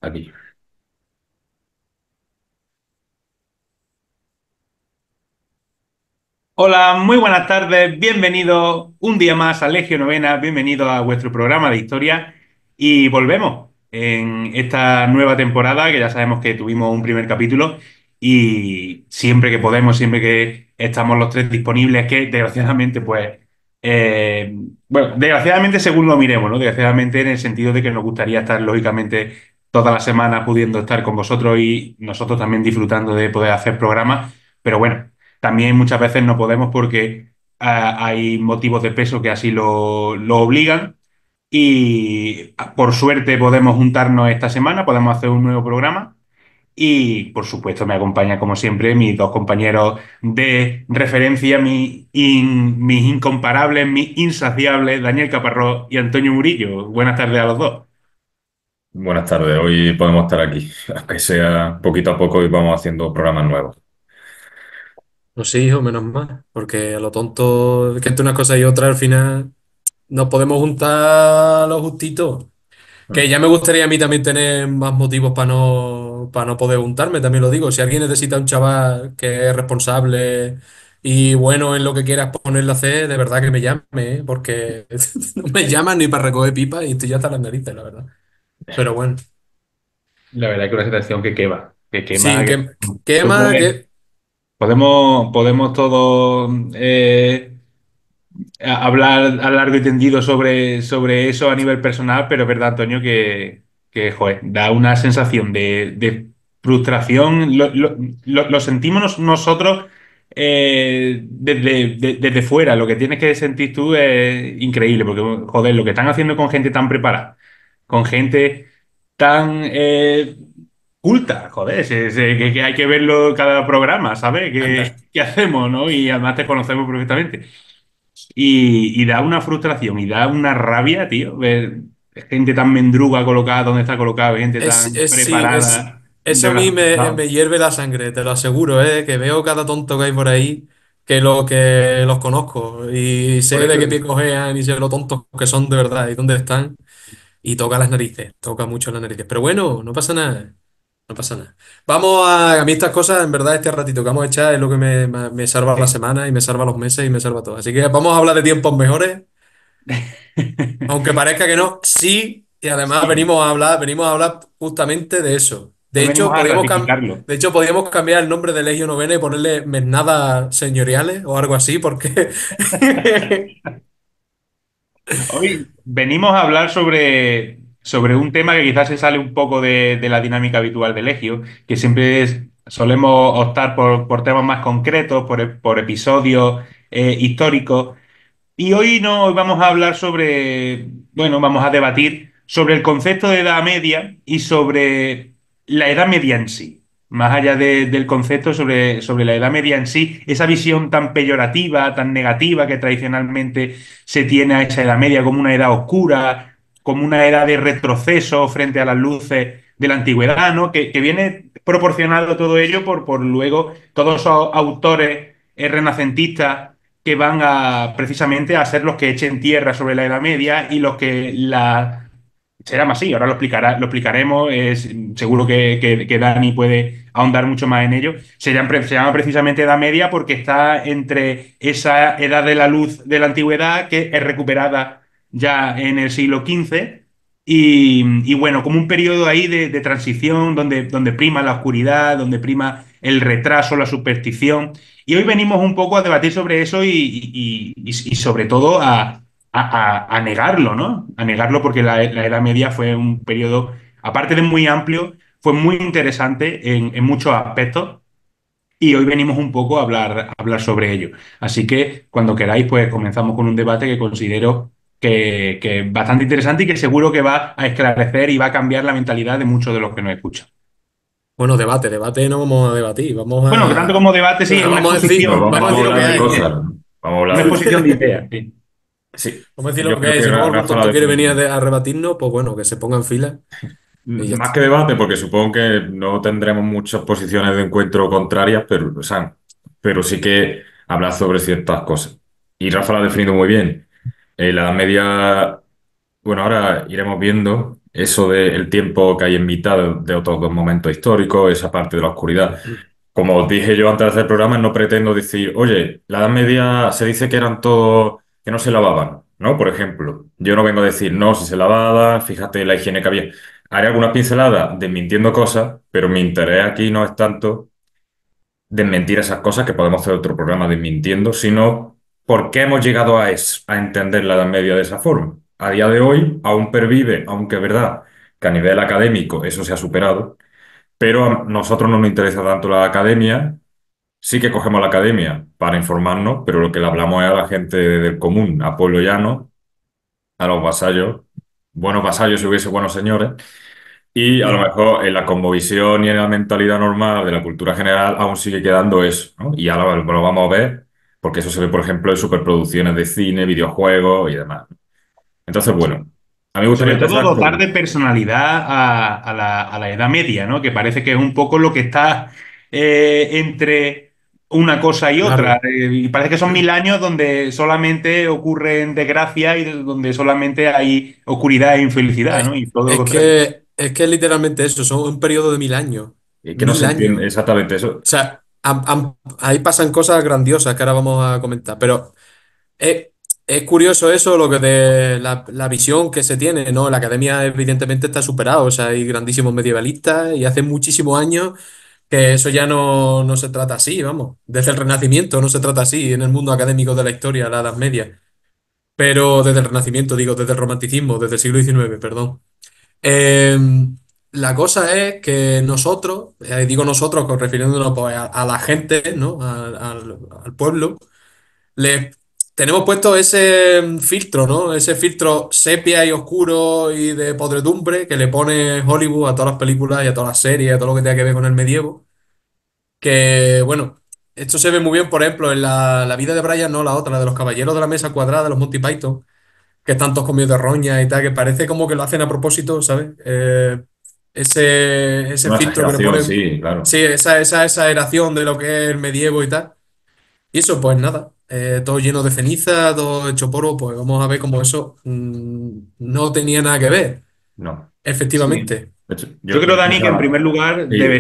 Aquí. Hola, muy buenas tardes, bienvenido un día más a Legio Novena, bienvenido a vuestro programa de historia y volvemos en esta nueva temporada que ya sabemos que tuvimos un primer capítulo y siempre que podemos, siempre que estamos los tres disponibles, que desgraciadamente eh, desgraciadamente según lo miremos, ¿no? Desgraciadamente en el sentido de que nos gustaría estar lógicamente toda la semana pudiendo estar con vosotros y nosotros también disfrutando de poder hacer programas, pero bueno. También muchas veces no podemos porque hay motivos de peso que así lo obligan y por suerte podemos juntarnos esta semana, podemos hacer un nuevo programa y por supuesto me acompaña como siempre mis dos compañeros de referencia, mis incomparables, mis insaciables, Daniel Caparrós y Antonio Murillo. Buenas tardes a los dos. Buenas tardes, hoy podemos estar aquí, aunque sea poquito a poco y vamos haciendo programas nuevos. Pues sí, hijo, menos mal, porque a lo tonto, es que entre una cosa y otra al final nos podemos juntar a lo justito. Que ya me gustaría a mí también tener más motivos para no poder juntarme, también lo digo. Si alguien necesita un chaval que es responsable y bueno en lo que quieras ponerle a hacer, de verdad que me llame, ¿eh? Porque no me llaman ni para recoger pipa y estoy ya hasta las narices, la verdad. Pero bueno, La verdad que una situación que quema, sí, que ¿qué tú más? puedes, podemos todos hablar a largo y tendido sobre eso a nivel personal, pero es verdad, Antonio, que joder, da una sensación de frustración. Lo sentimos nosotros desde fuera. Lo que tienes que sentir tú es increíble, porque joder, lo que están haciendo con gente tan preparada, con gente tan culta, joder, que hay que verlo cada programa, ¿sabes? Anda. ¿Qué hacemos, no? Y además te conocemos perfectamente. Y da una frustración y da una rabia, tío, ver gente tan mendruga colocada donde está colocada, gente tan Sí, preparada. eso a mí ¿No? me hierve la sangre, te lo aseguro, que veo cada tonto que hay por ahí, que los conozco y Por sé de eso, qué pie cojean y sé lo tontos que son de verdad y dónde están y toca las narices, toca mucho las narices. Pero bueno, no pasa nada, no pasa nada. A mí estas cosas, en verdad, este ratito que vamos a echar es lo que me salva la semana y me salva los meses y me salva todo. Así que vamos a hablar de tiempos mejores. Aunque parezca que no, sí, y además sí, venimos a hablar justamente de eso. venimos a ratificarlo. De hecho, podríamos cambiar el nombre de Legio Novena y ponerle Mesnadas Señoriales o algo así, porque Hoy venimos a hablar sobre un tema que quizás se sale un poco de la dinámica habitual del Legio, que siempre solemos optar por temas más concretos, por episodios históricos. Y hoy no vamos a hablar bueno, vamos a debatir sobre el concepto de Edad Media y sobre la Edad Media en sí. Más allá del concepto sobre la Edad Media en sí, esa visión tan peyorativa, tan negativa que tradicionalmente se tiene a esa Edad Media como una edad oscura, como una edad de retroceso frente a las luces de la antigüedad, ¿no? Que viene proporcionado todo ello por luego todos esos autores renacentistas que van a precisamente a ser los que echen tierra sobre la Edad Media y los que la... Será más así, ahora lo explicaremos, seguro que Dani puede ahondar mucho más en ello. Se llama precisamente Edad Media porque está entre esa edad de la luz de la antigüedad que es recuperada ya en el siglo XV y bueno, como un periodo ahí de transición donde prima la oscuridad, donde prima el retraso, la superstición. Y hoy venimos un poco a debatir sobre eso y sobre todo a negarlo, ¿no? A negarlo porque la Edad Media fue un periodo, aparte de muy amplio, fue muy interesante en muchos aspectos y hoy venimos un poco a hablar sobre ello. Así que cuando queráis, pues comenzamos con un debate que considero que es bastante interesante y que seguro que va a esclarecer y va a cambiar la mentalidad de muchos de los que nos escuchan. bueno, debate no vamos a debatir, Bueno, que tanto como debate, sí, es Pero vamos a vamos a decir lo que hablar de hay. cosas, ¿no? Vamos a una hablar. exposición de ideas. Sí. Sí, Vamos a decir yo lo que creo hay. que Si luego algún Rafa lo ha tonto quiere venir definido. a rebatirnos, pues bueno, que se ponga en fila y ya Más está. que debate, porque supongo que no tendremos muchas posiciones de encuentro contrarias, pero, o sea, pero sí que hablar sobre ciertas cosas. Y Rafa lo ha definido muy bien. La Edad Media, bueno, ahora iremos viendo. eso del tiempo que hay en mitad de otros dos momentos históricos, esa parte de la oscuridad. Como os dije yo antes de hacer el programa, no pretendo decir, oye, la Edad Media se dice que eran todos, que no se lavaban, ¿no? Por ejemplo, yo no vengo a decir, no, si se lavaban, fíjate la higiene que había. Haré algunas pinceladas desmintiendo cosas, pero mi interés aquí no es tanto desmentir esas cosas, que podemos hacer otro programa desmintiendo, sino por qué hemos llegado a entender la Edad Media de esa forma. A día de hoy aún pervive, aunque es verdad que a nivel académico eso se ha superado, pero a nosotros no nos interesa tanto la academia. Sí que cogemos la academia para informarnos, pero lo que le hablamos es a la gente del común, a pueblo llano, a los vasallos, buenos vasallos si hubiese buenos señores, y a lo Mm. mejor en la cosmovisión y en la mentalidad normal de la cultura general aún sigue quedando eso, ¿no? Y ahora lo vamos a ver, porque eso se ve, por ejemplo, en superproducciones de cine, videojuegos y demás. Entonces, bueno, a mí me gustaría Sobre todo empezar dotar con... de personalidad a la Edad Media, ¿no? Que parece que es un poco lo que está entre una cosa y otra. Claro. Y parece que son 1000 años donde solamente ocurren desgracias y donde solamente hay oscuridad e infelicidad, ¿no? Es, Y todo lo es contrario. que es literalmente eso, son un periodo de 1000 años. Que no se Mil años. entiende O exactamente eso. sea, ahí pasan cosas grandiosas que ahora vamos a comentar, pero es, es curioso eso, lo que de la visión que se tiene, ¿no? La academia evidentemente está superado, o sea, hay grandísimos medievalistas y hace muchísimos años que eso ya no se trata así, vamos. Desde el Renacimiento no se trata así en el mundo académico de la historia, la Edad Media. Pero desde el Renacimiento, digo, desde el Romanticismo, desde el siglo XIX, perdón. Eh, la cosa es que nosotros, digo nosotros, refiriéndonos pues, a la gente, ¿no? Al pueblo, le tenemos puesto ese filtro, ¿no? Ese filtro sepia y oscuro y de podredumbre que le pone Hollywood a todas las películas y a todas las series, a todo lo que tenga que ver con el medievo. Que, bueno, esto se ve muy bien, por ejemplo, en la vida de Brian, no la otra, la de los caballeros de la mesa cuadrada, de los Monty Python, que están todos comidos de roña y tal, que parece como que lo hacen a propósito, ¿sabes? Ese Una filtro que le exageración, ponen, sí, claro. sí, esa exageración de lo que es el medievo y tal. Y eso, pues nada, todo lleno de ceniza, todo hecho polvo, pues vamos a ver cómo eso no tenía nada que ver, No. Sí. efectivamente. De hecho, Yo yo creo, Dani, que en pensaba, primer lugar y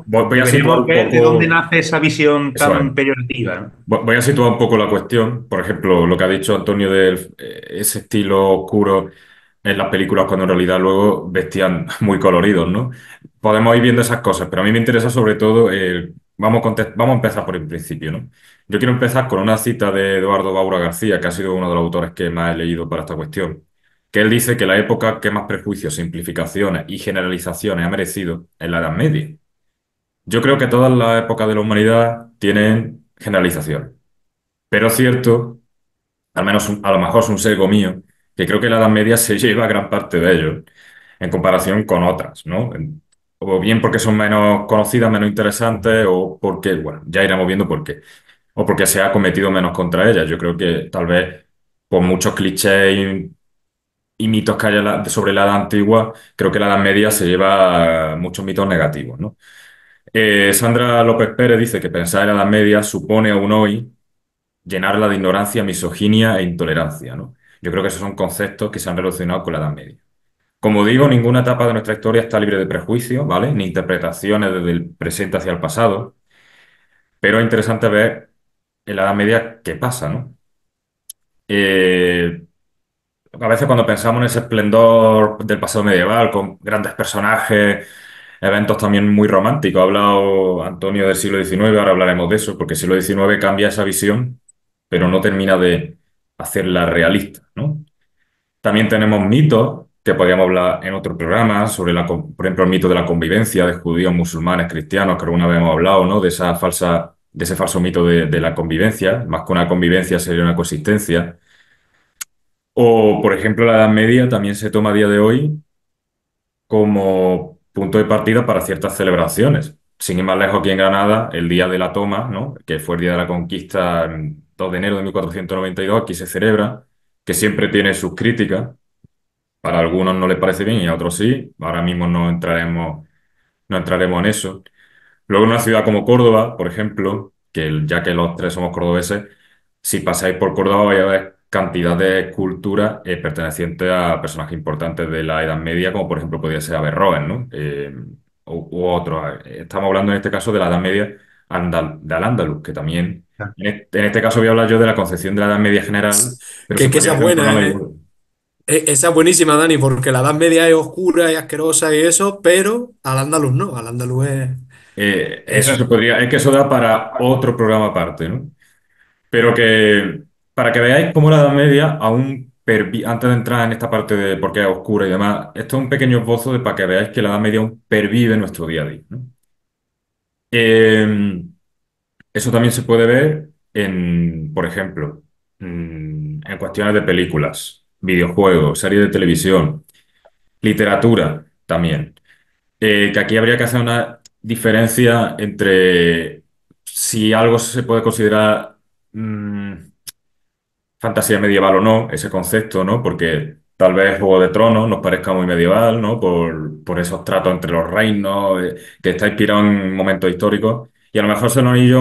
voy a situar deberíamos un ver de dónde poco, nace esa visión eso es, tan peyorativa, ¿no? voy a situar un poco la cuestión. Por ejemplo, lo que ha dicho Antonio de ese estilo oscuro en las películas, cuando en realidad luego vestían muy coloridos, ¿no? Podemos ir viendo esas cosas, pero a mí me interesa sobre todo, vamos a empezar por el principio, ¿no? Yo quiero empezar con una cita de Eduardo Baura García, que ha sido uno de los autores que más he leído para esta cuestión, que él dice que la época que más prejuicios, simplificaciones y generalizaciones ha merecido es la Edad Media. Yo creo que todas las épocas de la humanidad tienen generalizaciones, pero es cierto, al menos a lo mejor es un sesgo mío, que creo que la Edad Media se lleva gran parte de ello en comparación con otras, ¿no? O bien porque son menos conocidas, menos interesantes, o porque, bueno, ya iremos viendo por qué, o porque se ha cometido menos contra ellas. Yo creo que tal vez por muchos clichés y mitos que haya sobre la Edad Antigua, creo que la Edad Media se lleva muchos mitos negativos, ¿no? Sandra López Pérez dice que pensar en la Edad Media supone aún hoy llenarla de ignorancia, misoginia e intolerancia, ¿no? Yo creo que esos son conceptos que se han relacionado con la Edad Media. Como digo, ninguna etapa de nuestra historia está libre de prejuicios, ¿vale? Ni interpretaciones desde el presente hacia el pasado, pero es interesante ver en la Edad Media qué pasa, ¿no? Eh, a veces cuando pensamos en ese esplendor del pasado medieval, con grandes personajes, eventos también muy románticos, ha hablado Antonio del siglo XIX, ahora hablaremos de eso, porque el siglo XIX cambia esa visión, pero no termina de hacerla realista, ¿no? También tenemos mitos, que podríamos hablar en otro programa, sobre por ejemplo, el mito de la convivencia de judíos, musulmanes, cristianos, que alguna vez hemos hablado, ¿no? De ese falso mito de la convivencia, más que una convivencia sería una coexistencia. O, por ejemplo, la Edad Media también se toma a día de hoy como punto de partida para ciertas celebraciones. Sin ir más lejos, aquí en Granada, el día de la toma, ¿no? Que fue el día de la conquista, el 2 de enero de 1492, aquí se celebra, que siempre tiene sus críticas. Para algunos no les parece bien y a otros sí. Ahora mismo no entraremos en eso. Luego, en una ciudad como Córdoba, por ejemplo, ya que los tres somos cordobeses, si pasáis por Córdoba vais a ver cantidad de esculturas pertenecientes a personajes importantes de la Edad Media, como por ejemplo podría ser Averroes, ¿no? U otros. Estamos hablando en este caso de la Edad Media de Al-Ándalus, que también, en este caso voy a hablar yo de la concepción de la Edad Media general, pero se Que esa podría es hacer un buena, programa ¿eh? igual. Esa es buenísima, Dani, porque la Edad Media es oscura y asquerosa y eso, pero al andaluz no, al andaluz Eso se podría, es que eso da para otro programa aparte, ¿no? Pero que, para que veáis cómo la Edad Media antes de entrar en esta parte de por qué es oscura y demás, esto es un pequeño esbozo para que veáis que la Edad Media aún pervive en nuestro día a día, ¿no? Eh, Eso también se puede ver por ejemplo, en cuestiones de películas, videojuegos, series de televisión, literatura también. Que aquí habría que hacer una diferencia entre si algo se puede considerar mm, fantasía medieval o no, ese concepto, ¿no? Porque tal vez Juego de Tronos nos parezca muy medieval, ¿no? Por esos tratos entre los reinos, que está inspirado en momentos históricos. Y a lo mejor el Anillo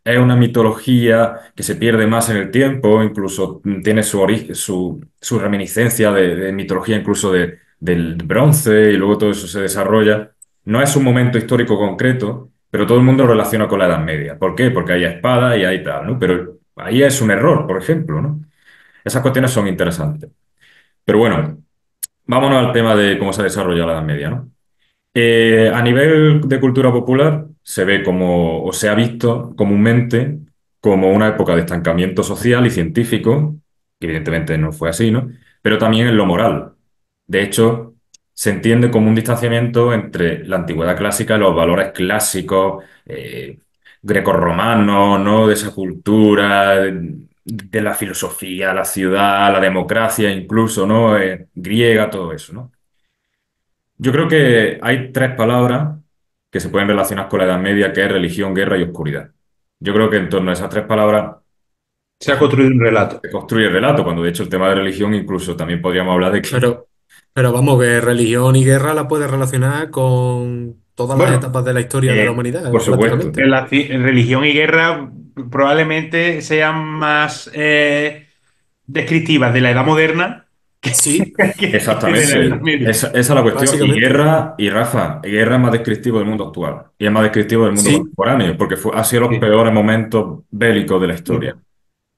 es una mitología que se pierde más en el tiempo, incluso tiene su origen, su reminiscencia de mitología incluso del bronce, y luego todo eso se desarrolla. No es un momento histórico concreto, pero todo el mundo lo relaciona con la Edad Media. ¿Por qué? Porque hay espada y hay tal, ¿no? Pero ahí es un error, por ejemplo, ¿no? Esas cuestiones son interesantes. Pero bueno, vámonos al tema de cómo se ha desarrollado la Edad Media, ¿no? A nivel de cultura popular, se ve como, o se ha visto comúnmente como una época de estancamiento social y científico, que evidentemente no fue así, ¿no? Pero también en lo moral. De hecho, se entiende como un distanciamiento entre la antigüedad clásica y los valores clásicos, grecorromanos, ¿no? De esa cultura, de la filosofía, la ciudad, la democracia incluso, ¿no? Griega, todo eso, ¿no? Yo creo que hay tres palabras que se pueden relacionar con la Edad Media, que es religión, guerra y oscuridad. Yo creo que en torno a esas tres palabras Se ha construido un relato. se construye el relato, cuando de hecho el tema de religión incluso también podríamos hablar de que, Pero, pero vamos, que religión y guerra la puedes relacionar con todas las bueno, etapas de la historia de la humanidad, por supuesto. prácticamente. Religión y guerra probablemente sean más descriptivas de la Edad moderna Sí, que de la Edad Exactamente, Media. esa es la cuestión. Y básicamente. guerra, y Rafa, guerra es más descriptivo del mundo actual y es más descriptivo del mundo Sí, contemporáneo, porque ha sido los Sí, peores momentos bélicos de la sí, historia.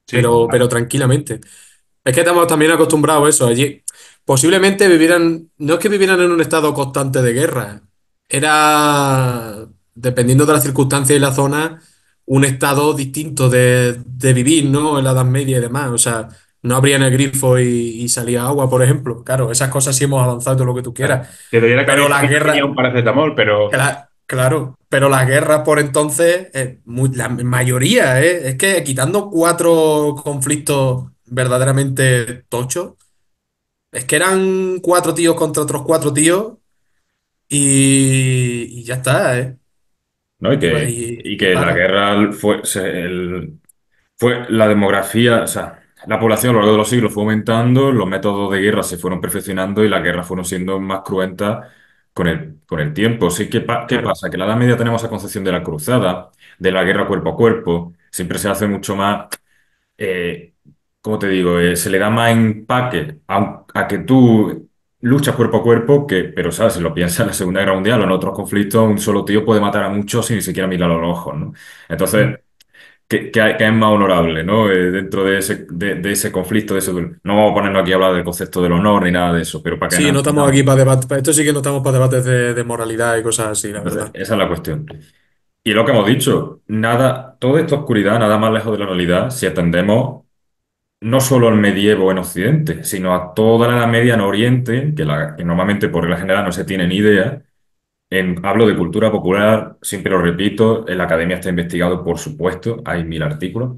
sí. pero tranquilamente. Es que estamos también acostumbrados a eso. Allí posiblemente vivieran, no es que vivieran en un estado constante de guerra, era, dependiendo de las circunstancias y la zona, un estado distinto de vivir, ¿no? En la Edad Media y demás. O sea, no abrían el grifo y salía agua, por ejemplo. Claro, esas cosas sí hemos avanzado todo lo que tú Claro. quieras. Te doy la Pero cabeza las que no tenía guerras, un paracetamol, pero claro, pero las guerras por entonces, la mayoría, es que quitando cuatro conflictos verdaderamente tochos, es que eran cuatro tíos contra otros cuatro tíos y ya está, ¿eh? ¿No? Y Y que la para. guerra fue la demografía, o sea, la población a lo largo de los siglos fue aumentando, los métodos de guerra se fueron perfeccionando y las guerras fueron siendo más cruentas con el tiempo. Sí, ¿qué Claro. pasa? Que en la Edad Media tenemos esa concepción de la cruzada, de la guerra cuerpo a cuerpo, siempre se hace mucho más, eh, ¿cómo te digo? Se le da más empaque a que tú luchas cuerpo a cuerpo, pero sabes, si lo piensas en la Segunda Guerra Mundial o en otros conflictos, un solo tío puede matar a muchos sin ni siquiera mirar a los ojos, ¿no? Entonces, que es más honorable, ¿no? Dentro de ese conflicto, no vamos a ponernos aquí a hablar del concepto del honor ni nada de eso, pero para que Sí, nos no estamos entendamos. aquí para debates, esto sí que no estamos para debates de moralidad y cosas así, la Entonces, verdad. esa es la cuestión. Y lo que hemos dicho, nada, toda esta oscuridad, nada más lejos de la realidad, si atendemos no solo al medievo en Occidente, sino a toda la Edad Media en Oriente, que normalmente por regla general no se tiene ni idea. Hablo de cultura popular, siempre lo repito, en la academia está investigado, por supuesto, hay 1000 artículos.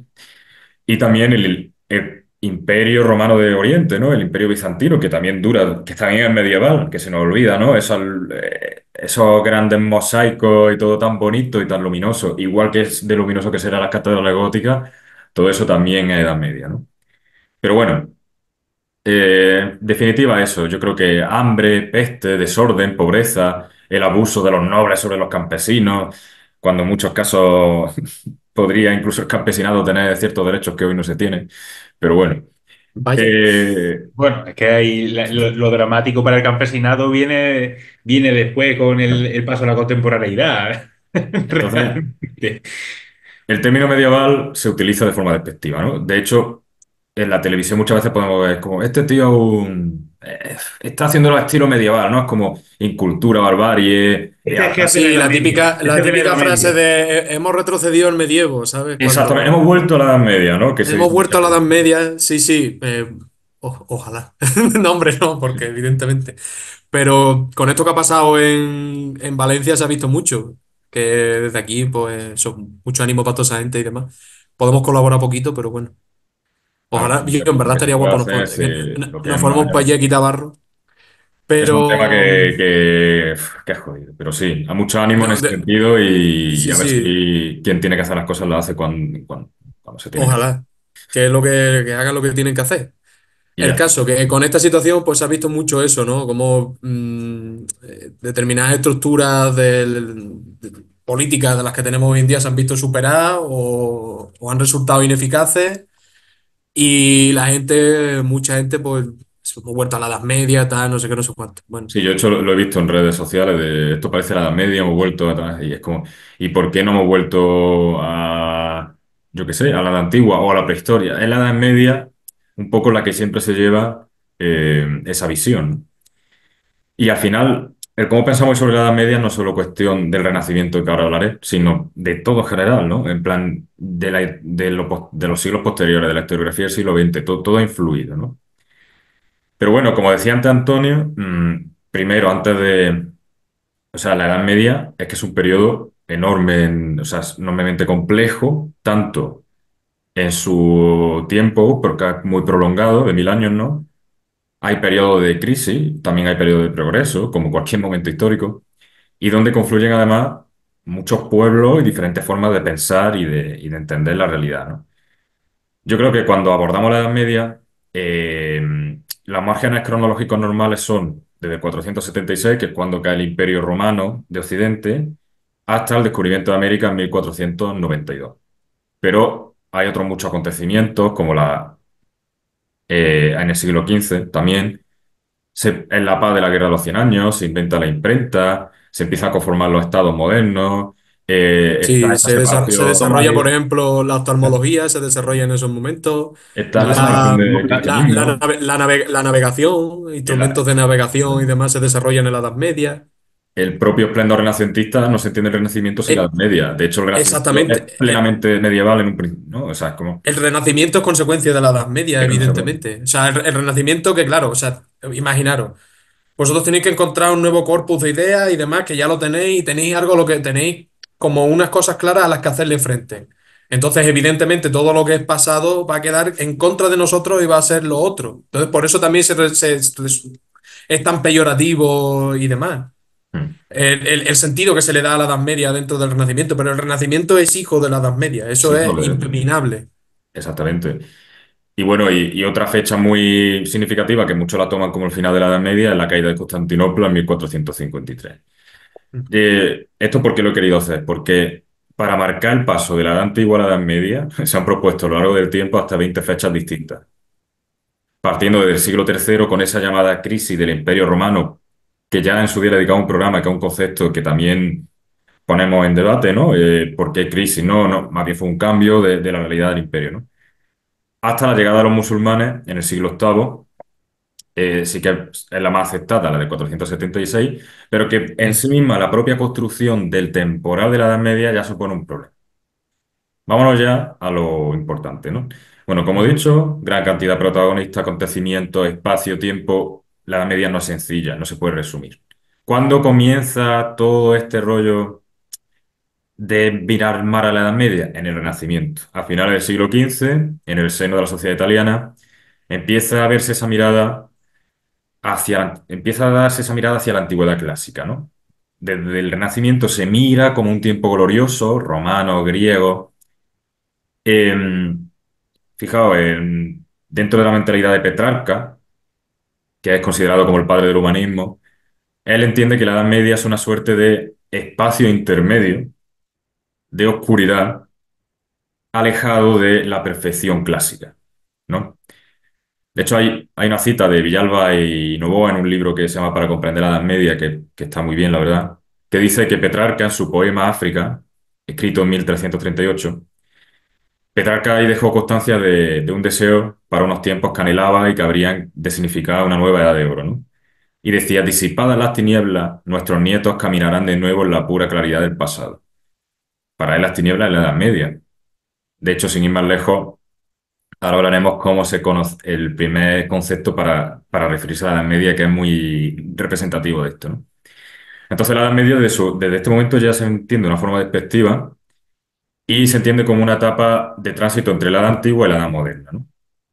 Y también el Imperio Romano de Oriente, ¿no? El Imperio Bizantino, que también dura, que también es medieval, que se nos olvida, ¿no? Esos grandes mosaicos y todo tan bonito y tan luminoso, igual que es de luminoso que será las catedrales góticas, todo eso también es Edad Media, ¿no? Pero bueno, definitiva eso, yo creo que hambre, peste, desorden, pobreza, el abuso de los nobles sobre los campesinos, cuando en muchos casos podría incluso el campesinado tener ciertos derechos que hoy no se tienen. Pero bueno. Vaya. Eh, Bueno, es que ahí lo dramático para el campesinado viene después con el paso a la contemporaneidad. entonces, Realmente. el término medieval se utiliza de forma despectiva, ¿no? De hecho, en la televisión muchas veces podemos ver como, este tío está haciendo el estilo medieval, ¿no? Es como incultura, barbarie. Este es jefe de Sí, la media. la Este es de la Edad típica frase Media. de hemos retrocedido al medievo, ¿sabes? Exactamente, Cuando hemos vuelto a la Edad Media, ¿no? Que se hemos dice vuelto muchas a la Edad veces. Media, sí, sí, ojalá. No, hombre, no, porque evidentemente. Pero con esto que ha pasado en Valencia se ha visto mucho, que desde aquí, pues, son mucho ánimo para toda esa gente y demás. Podemos colaborar poquito, pero bueno. Claro, Ojalá, yo lo en verdad que se estaría puede guapo hacer, que lo que es nos más formamos para allí relevante. a quitar barro, Es un tema pero que es jodido, pero sí, a mucho ánimo en no, ese sentido y sí, a ver sí, si quien tiene que hacer las cosas lo hace cuando se tiene que hacer. ojalá, que es que hagan lo que tienen que hacer. Y ya El está. caso, que con esta situación pues se ha visto mucho eso, ¿no? Como determinadas estructuras políticas de las que tenemos hoy en día se han visto superadas o han resultado ineficaces y la gente, mucha gente pues se ha vuelto a la Edad Media, tal, no sé qué, no sé cuánto. Bueno, Sí, yo de hecho lo he visto en redes sociales de esto parece la Edad Media, hemos vuelto atrás y es como, ¿y por qué no hemos vuelto a, yo qué sé, a la Edad Antigua o a la prehistoria? Es la Edad Media un poco la que siempre se lleva esa visión. Y al final, el cómo pensamos sobre la Edad Media no es solo cuestión del Renacimiento que ahora hablaré, sino de todo en general, ¿no? En plan, de los siglos posteriores, de la historiografía del siglo XX, todo ha influido, ¿no? Pero bueno, como decía antes Antonio, primero, o sea, la Edad Media es que es un periodo enorme, o sea, es enormemente complejo, tanto en su tiempo, porque es muy prolongado, de 1000 años, ¿no? Hay periodos de crisis, también hay periodos de progreso, como cualquier momento histórico, y donde confluyen además muchos pueblos y diferentes formas de pensar y de entender la realidad, ¿no? Yo creo que cuando abordamos la Edad Media, los márgenes cronológicos normales son desde 476, que es cuando cae el Imperio Romano de Occidente, hasta el descubrimiento de América en 1492. Pero hay otros muchos acontecimientos, como en el siglo XV también, en la paz de la Guerra de los Cien Años, se inventa la imprenta, se empiezan a conformar los estados modernos, está sí, esa se separación, desarrolla, por ejemplo, la oftalmología, se desarrolla en esos momentos, está la separación la, del cristianismo, la navegación, el, instrumentos de navegación y demás se desarrollan en la Edad Media. el propio esplendor renacentista. No se entiende el Renacimiento sin la Eh, Edad Media. De hecho, el Renacimiento es Exactamente. plenamente medieval en un principio, ¿no? O sea, es como... El Renacimiento es consecuencia de la Edad Media, Es consecuente. evidentemente. O sea, el Renacimiento que, claro, o sea, imaginaros, vosotros tenéis que encontrar un nuevo corpus de ideas y demás, que ya lo tenéis y tenéis algo lo que tenéis como unas cosas claras a las que hacerle frente. Entonces, evidentemente, todo lo que es pasado va a quedar en contra de nosotros y va a ser lo otro. Entonces, por eso también es tan peyorativo y demás. Mm. El sentido que se le da a la Edad Media dentro del Renacimiento, pero el Renacimiento es hijo de la Edad Media, eso Sí, es joder, impepinable. exactamente. Y bueno, y otra fecha muy significativa que muchos la toman como el final de la Edad Media es la caída de Constantinopla en 1453. ¿Esto por qué lo he querido hacer? Porque para marcar el paso de la Edad Antigua a la Edad Media se han propuesto a lo largo del tiempo hasta 20 fechas distintas. Partiendo desde el siglo III con esa llamada crisis del Imperio Romano, que ya en su día le dedicaba un programa, que es un concepto que también ponemos en debate, ¿no? ¿Por qué crisis? No, no, más bien fue un cambio de la realidad del imperio, ¿no? Hasta la llegada de los musulmanes en el siglo VIII, sí que es la más aceptada, la de 476, pero que en sí misma la propia construcción del temporal de la Edad Media ya supone un problema. Vámonos ya a lo importante, ¿no? Bueno, como he dicho, gran cantidad de protagonistas, acontecimientos, espacio, tiempo. La Edad Media no es sencilla, no se puede resumir. ¿Cuándo comienza todo este rollo de virar mar a la Edad Media? En el Renacimiento. A finales del siglo XV, en el seno de la sociedad italiana, empieza a verse esa mirada empieza a darse esa mirada hacia la antigüedad clásica, ¿no? Desde el Renacimiento se mira como un tiempo glorioso, romano, griego. Em, Fijaos, dentro de la mentalidad de Petrarca, que es considerado como el padre del humanismo, él entiende que la Edad Media es una suerte de espacio intermedio, de oscuridad, alejado de la perfección clásica, ¿no? De hecho, hay una cita de Villalba y Novoa en un libro que se llama Para comprender la Edad Media, que está muy bien, la verdad, que dice que Petrarca en su poema África, escrito en 1338, Petrarca ahí dejó constancia de un deseo para unos tiempos que anhelaba y que habrían de significar una nueva edad de oro, ¿no? Y decía, disipadas las tinieblas, nuestros nietos caminarán de nuevo en la pura claridad del pasado. Para él las tinieblas es la Edad Media. De hecho, sin ir más lejos, ahora hablaremos cómo se conoce el primer concepto para referirse a la Edad Media, que es muy representativo de esto, ¿no? Entonces, la Edad Media, desde este momento ya se entiende de una forma despectiva y se entiende como una etapa de tránsito entre la Edad Antigua y la Edad Moderna, ¿no?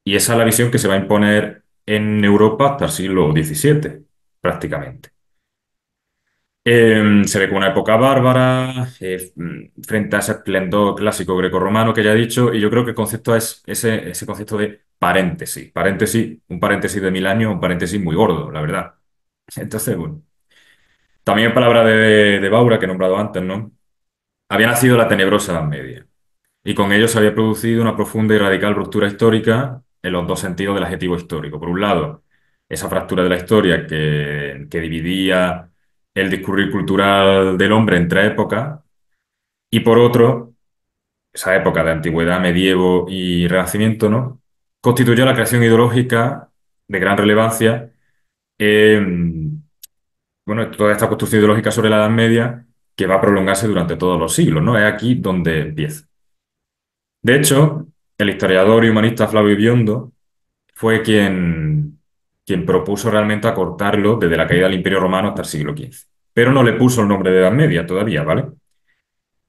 Y esa es la visión que se va a imponer en Europa hasta el siglo XVII, prácticamente. Se ve como una época bárbara, frente a ese esplendor clásico grecorromano que ya he dicho, y yo creo que el concepto es ese concepto de paréntesis. Paréntesis, un paréntesis de 1000 años, un paréntesis muy gordo, la verdad. Entonces, bueno. También en palabra de Baura, que he nombrado antes, ¿no? Había nacido la tenebrosa Edad Media, y con ello se había producido una profunda y radical ruptura histórica en los dos sentidos del adjetivo histórico. Por un lado, esa fractura de la historia que dividía el discurrir cultural del hombre entre épocas, y por otro, esa época de antigüedad, medievo y renacimiento, ¿no? Constituyó la creación ideológica de gran relevancia, eh, bueno, toda esta construcción ideológica sobre la Edad Media que va a prolongarse durante todos los siglos, ¿no? Es aquí donde empieza. De hecho, el historiador y humanista Flavio Biondo fue quien propuso realmente acortarlo desde la caída del Imperio Romano hasta el siglo XV. Pero no le puso el nombre de Edad Media todavía, ¿vale?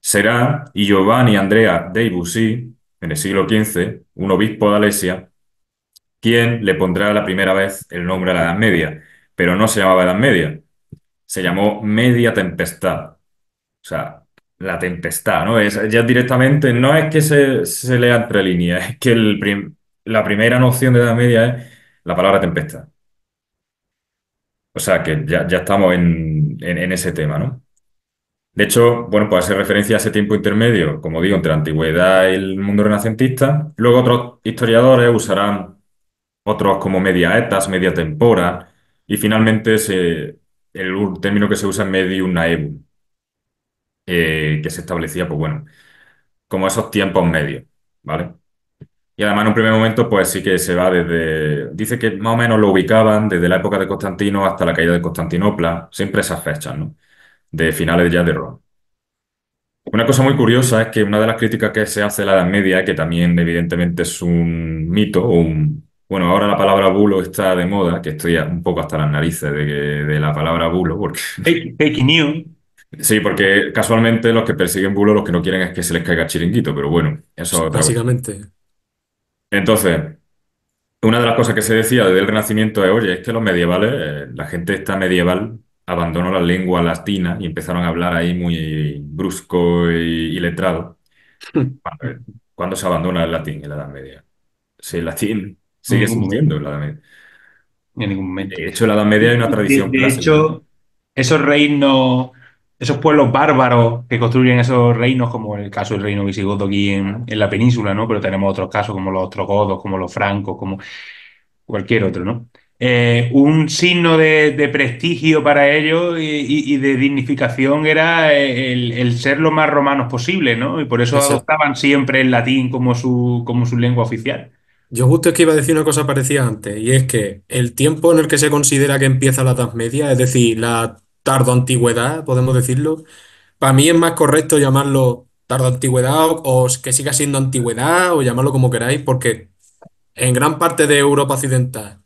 Será Giovanni Andrea dei Bussi, en el siglo XV, un obispo de Alesia, quien le pondrá la primera vez el nombre a la Edad Media. Pero no se llamaba Edad Media, se llamó Media Tempestad. O sea, la tempestad, ¿no? Ya directamente, no es que se lea entre líneas, es que la primera noción de Edad Media es la palabra tempestad. O sea, que ya estamos en ese tema, ¿no? De hecho, bueno, pues hace referencia a ese tiempo intermedio, como digo, entre la antigüedad y el mundo renacentista. Luego otros historiadores usarán otros como media etas, media tempora, y finalmente el término que se usa es medium naevum, que se establecía, pues bueno, como esos tiempos medios, ¿vale? Y además en un primer momento, pues sí que se va dice que más o menos lo ubicaban desde la época de Constantino hasta la caída de Constantinopla, siempre esas fechas, ¿no? De finales ya de Roma. Una cosa muy curiosa es que una de las críticas que se hace a la Edad Media, que también evidentemente es un mito, bueno, ahora la palabra bulo está de moda, que estoy un poco hasta las narices de la palabra bulo, porque Fake news. sí, porque casualmente los que persiguen bulo los que no quieren es que se les caiga el chiringuito, pero bueno, eso es otra cosa. Básicamente. Entonces, una de las cosas que se decía desde el Renacimiento es, oye, es que los medievales, la gente está medieval abandonó la lengua latina y empezaron a hablar ahí muy brusco y letrado. Cuando, cuando se abandona el latín en la Edad Media. Si el latín En sigue ningún momento. existiendo en la Edad Media. En ningún momento. De hecho, en la Edad Media hay una tradición De clásica, ¿no? hecho, esos reinos, esos pueblos bárbaros que construyen esos reinos, como en el caso del reino visigodo aquí en la península, ¿no? Pero tenemos otros casos como los ostrogodos, como los francos, como cualquier otro, ¿no? Un signo de prestigio para ellos y de dignificación era el ser lo más romanos posible, ¿no? Y por eso Exacto. adoptaban siempre el latín como su lengua oficial. Yo justo es que iba a decir una cosa parecida antes, y es que el tiempo en el que se considera que empieza la Edad Media, es decir, la tardoantigüedad, podemos decirlo, para mí es más correcto llamarlo tardoantigüedad o que siga siendo antigüedad o llamarlo como queráis, porque en gran parte de Europa occidental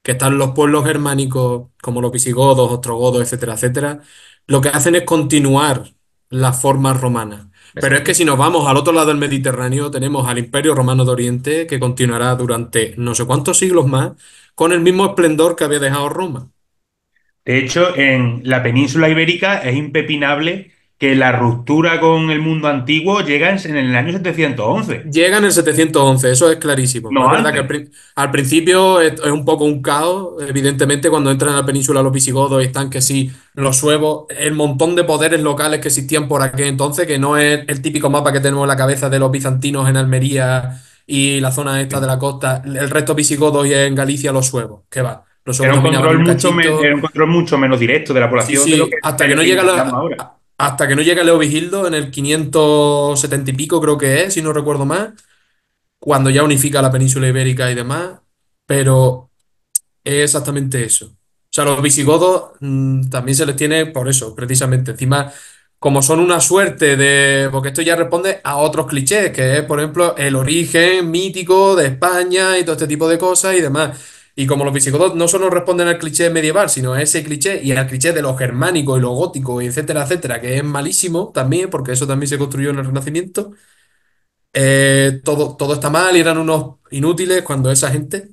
que están los pueblos germánicos como los visigodos, ostrogodos, etcétera, etcétera, lo que hacen es continuar las formas romanas. Pero es que Exacto. si nos vamos al otro lado del Mediterráneo, tenemos al Imperio Romano de Oriente, que continuará durante no sé cuántos siglos más, con el mismo esplendor que había dejado Roma. De hecho, en la península ibérica es impepinable que la ruptura con el mundo antiguo llega en el año 711, Llega en el 711, eso es clarísimo. no Es verdad que antes. al principio es un poco un caos, evidentemente, cuando entran a la península los visigodos y están que sí, los suevos, el montón de poderes locales que existían por aquel entonces, que no es el típico mapa que tenemos en la cabeza de los bizantinos en Almería y la zona esta de la costa, el resto visigodos y en Galicia los suevos, que va. Los suevos dominaban un Era cachito. un control mucho menos directo de la Sí, población sí, hasta de que lo no que llega imaginamos ahora. hasta que no llega Leo Vigildo en el 570 y pico, creo que es, si no recuerdo mal, cuando ya unifica la península ibérica y demás, pero es exactamente eso. O sea, los visigodos también se les tiene por eso, precisamente. Encima, como son una suerte de. Porque esto ya responde a otros clichés, que es, por ejemplo, el origen mítico de España y todo este tipo de cosas y demás. Y como los visigodos no solo responden al cliché medieval, sino a ese cliché y al cliché de lo germánico y lo gótico, y etcétera, etcétera, que es malísimo también, porque eso también se construyó en el Renacimiento. Todo está mal y eran unos inútiles cuando esa gente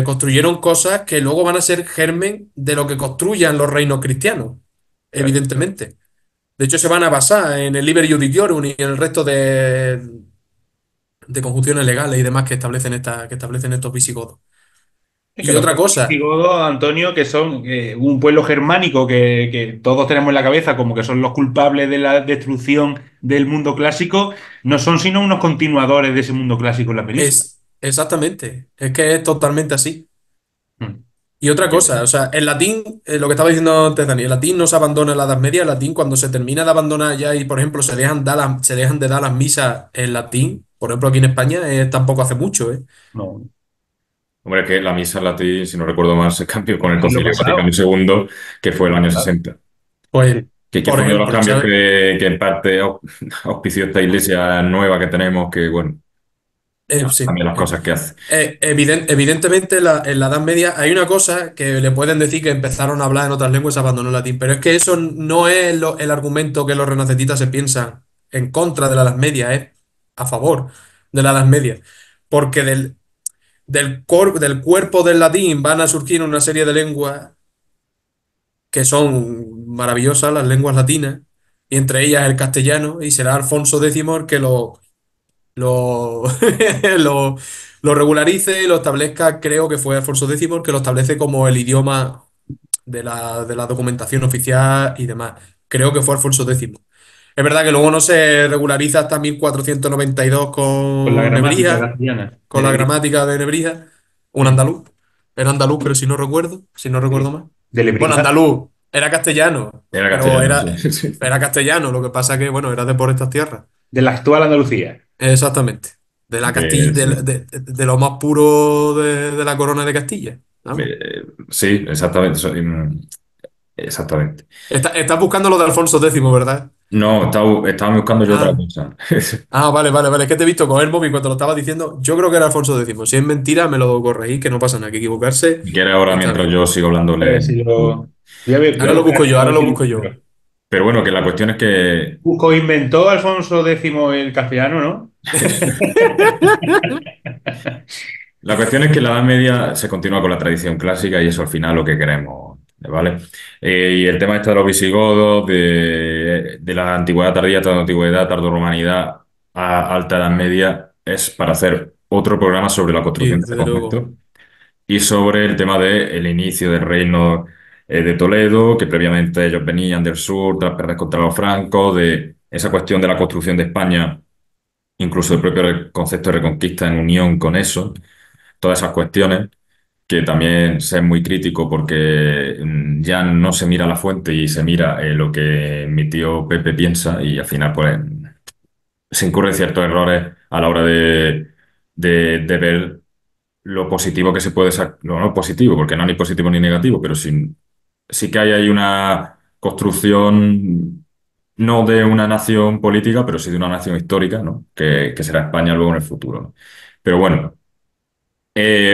construyeron cosas que luego van a ser germen de lo que construyan los reinos cristianos, Claro. evidentemente. De hecho, se van a basar en el Liber Iudiciorum y en el resto de conjunciones legales y demás que establecen estos visigodos. Es que Y los otra propios cosa, visigodos, Antonio, que son un pueblo germánico que todos tenemos en la cabeza como que son los culpables de la destrucción del mundo clásico, no son sino unos continuadores de ese mundo clásico en la península. es exactamente, es que es totalmente así. Mm. Y otra cosa, o sea, el latín, lo que estaba diciendo antes Dani, el latín no se abandona en la Edad Media, el latín cuando se termina de abandonar ya y, por ejemplo, se dejan de dar las misas en latín, por ejemplo, aquí en España, tampoco hace mucho, ¿eh? No, Hombre, que la misa en latín, si no recuerdo mal, se cambió con el siglo Concilio Vaticano pasado. II, que fue el Siglo año pasado. 60. Pues, Que por fue uno de los ejemplo, cambios ¿sabes? que en parte auspició esta iglesia nueva que tenemos, que bueno, Sí. también las cosas que hace. Evidentemente en la Edad Media hay una cosa que le pueden decir que empezaron a hablar en otras lenguas y se abandonó el latín, pero es que eso no es el argumento que los renacentistas se piensan en contra de la Edad Media, es a favor de la Edad Media, porque del cuerpo del latín van a surgir una serie de lenguas que son maravillosas, las lenguas latinas, y entre ellas el castellano, y será Alfonso X el que lo, lo, lo regularice y lo establezca, creo que fue Alfonso X el que lo establece como el idioma de la documentación oficial y demás. Creo que fue Alfonso X. Es verdad que luego no se regulariza hasta 1492 Con la con gramática Nebrija, castellana de con la Nebrija. gramática de Nebrija, un Mm. andaluz. Era andaluz, pero si no recuerdo Sí. mal. De Bueno, Lebrija. andaluz, era castellano, Era pero castellano, sí. Sí. era castellano, lo que pasa que, bueno, era de por estas tierras. De la actual Andalucía. Exactamente. De la Castilla, Sí. de lo más puro de la corona de Castilla. Vamos. Sí, exactamente. Exactamente. Estás buscando lo de Alfonso X, ¿verdad? No, estaba buscando yo otra Ah, cosa. vale, vale, vale. Es que te he visto coger el móvil cuando lo estaba diciendo. Yo creo que era Alfonso X. Si es mentira, me lo corregís, que no pasa nada, que equivocarse Si quieres ahora, está mientras bien. yo sigo hablándole. Si lo, voy a Ahora lo buscar busco yo, a ahora ver lo quién lo busco yo. inventó. Pero bueno, que la cuestión es que Busco, inventó Alfonso X el castellano, ¿no? la cuestión es que la Edad Media se continúa con la tradición clásica y eso al final lo que queremos, ¿vale? Y el tema este de los visigodos, de la antigüedad tardía, antigüedad, tardorromanidad a alta Edad Media, es para hacer otro programa sobre la Sí, construcción de este desde luego. concepto y sobre el tema del inicio del reino de Toledo, que previamente ellos venían del sur tras perder contra los francos, de esa cuestión de la construcción de España, incluso el propio concepto de reconquista en unión con eso, todas esas cuestiones, que también sé muy crítico porque ya no se mira la fuente y se mira lo que mi tío Pepe piensa y al final pues se incurren ciertos errores a la hora de ver lo positivo que se puede sacar, no positivo, porque no hay ni positivo ni negativo, pero sí que hay ahí una construcción no de una nación política, pero sí de una nación histórica, ¿no? Que será España luego en el futuro, ¿no? Pero bueno,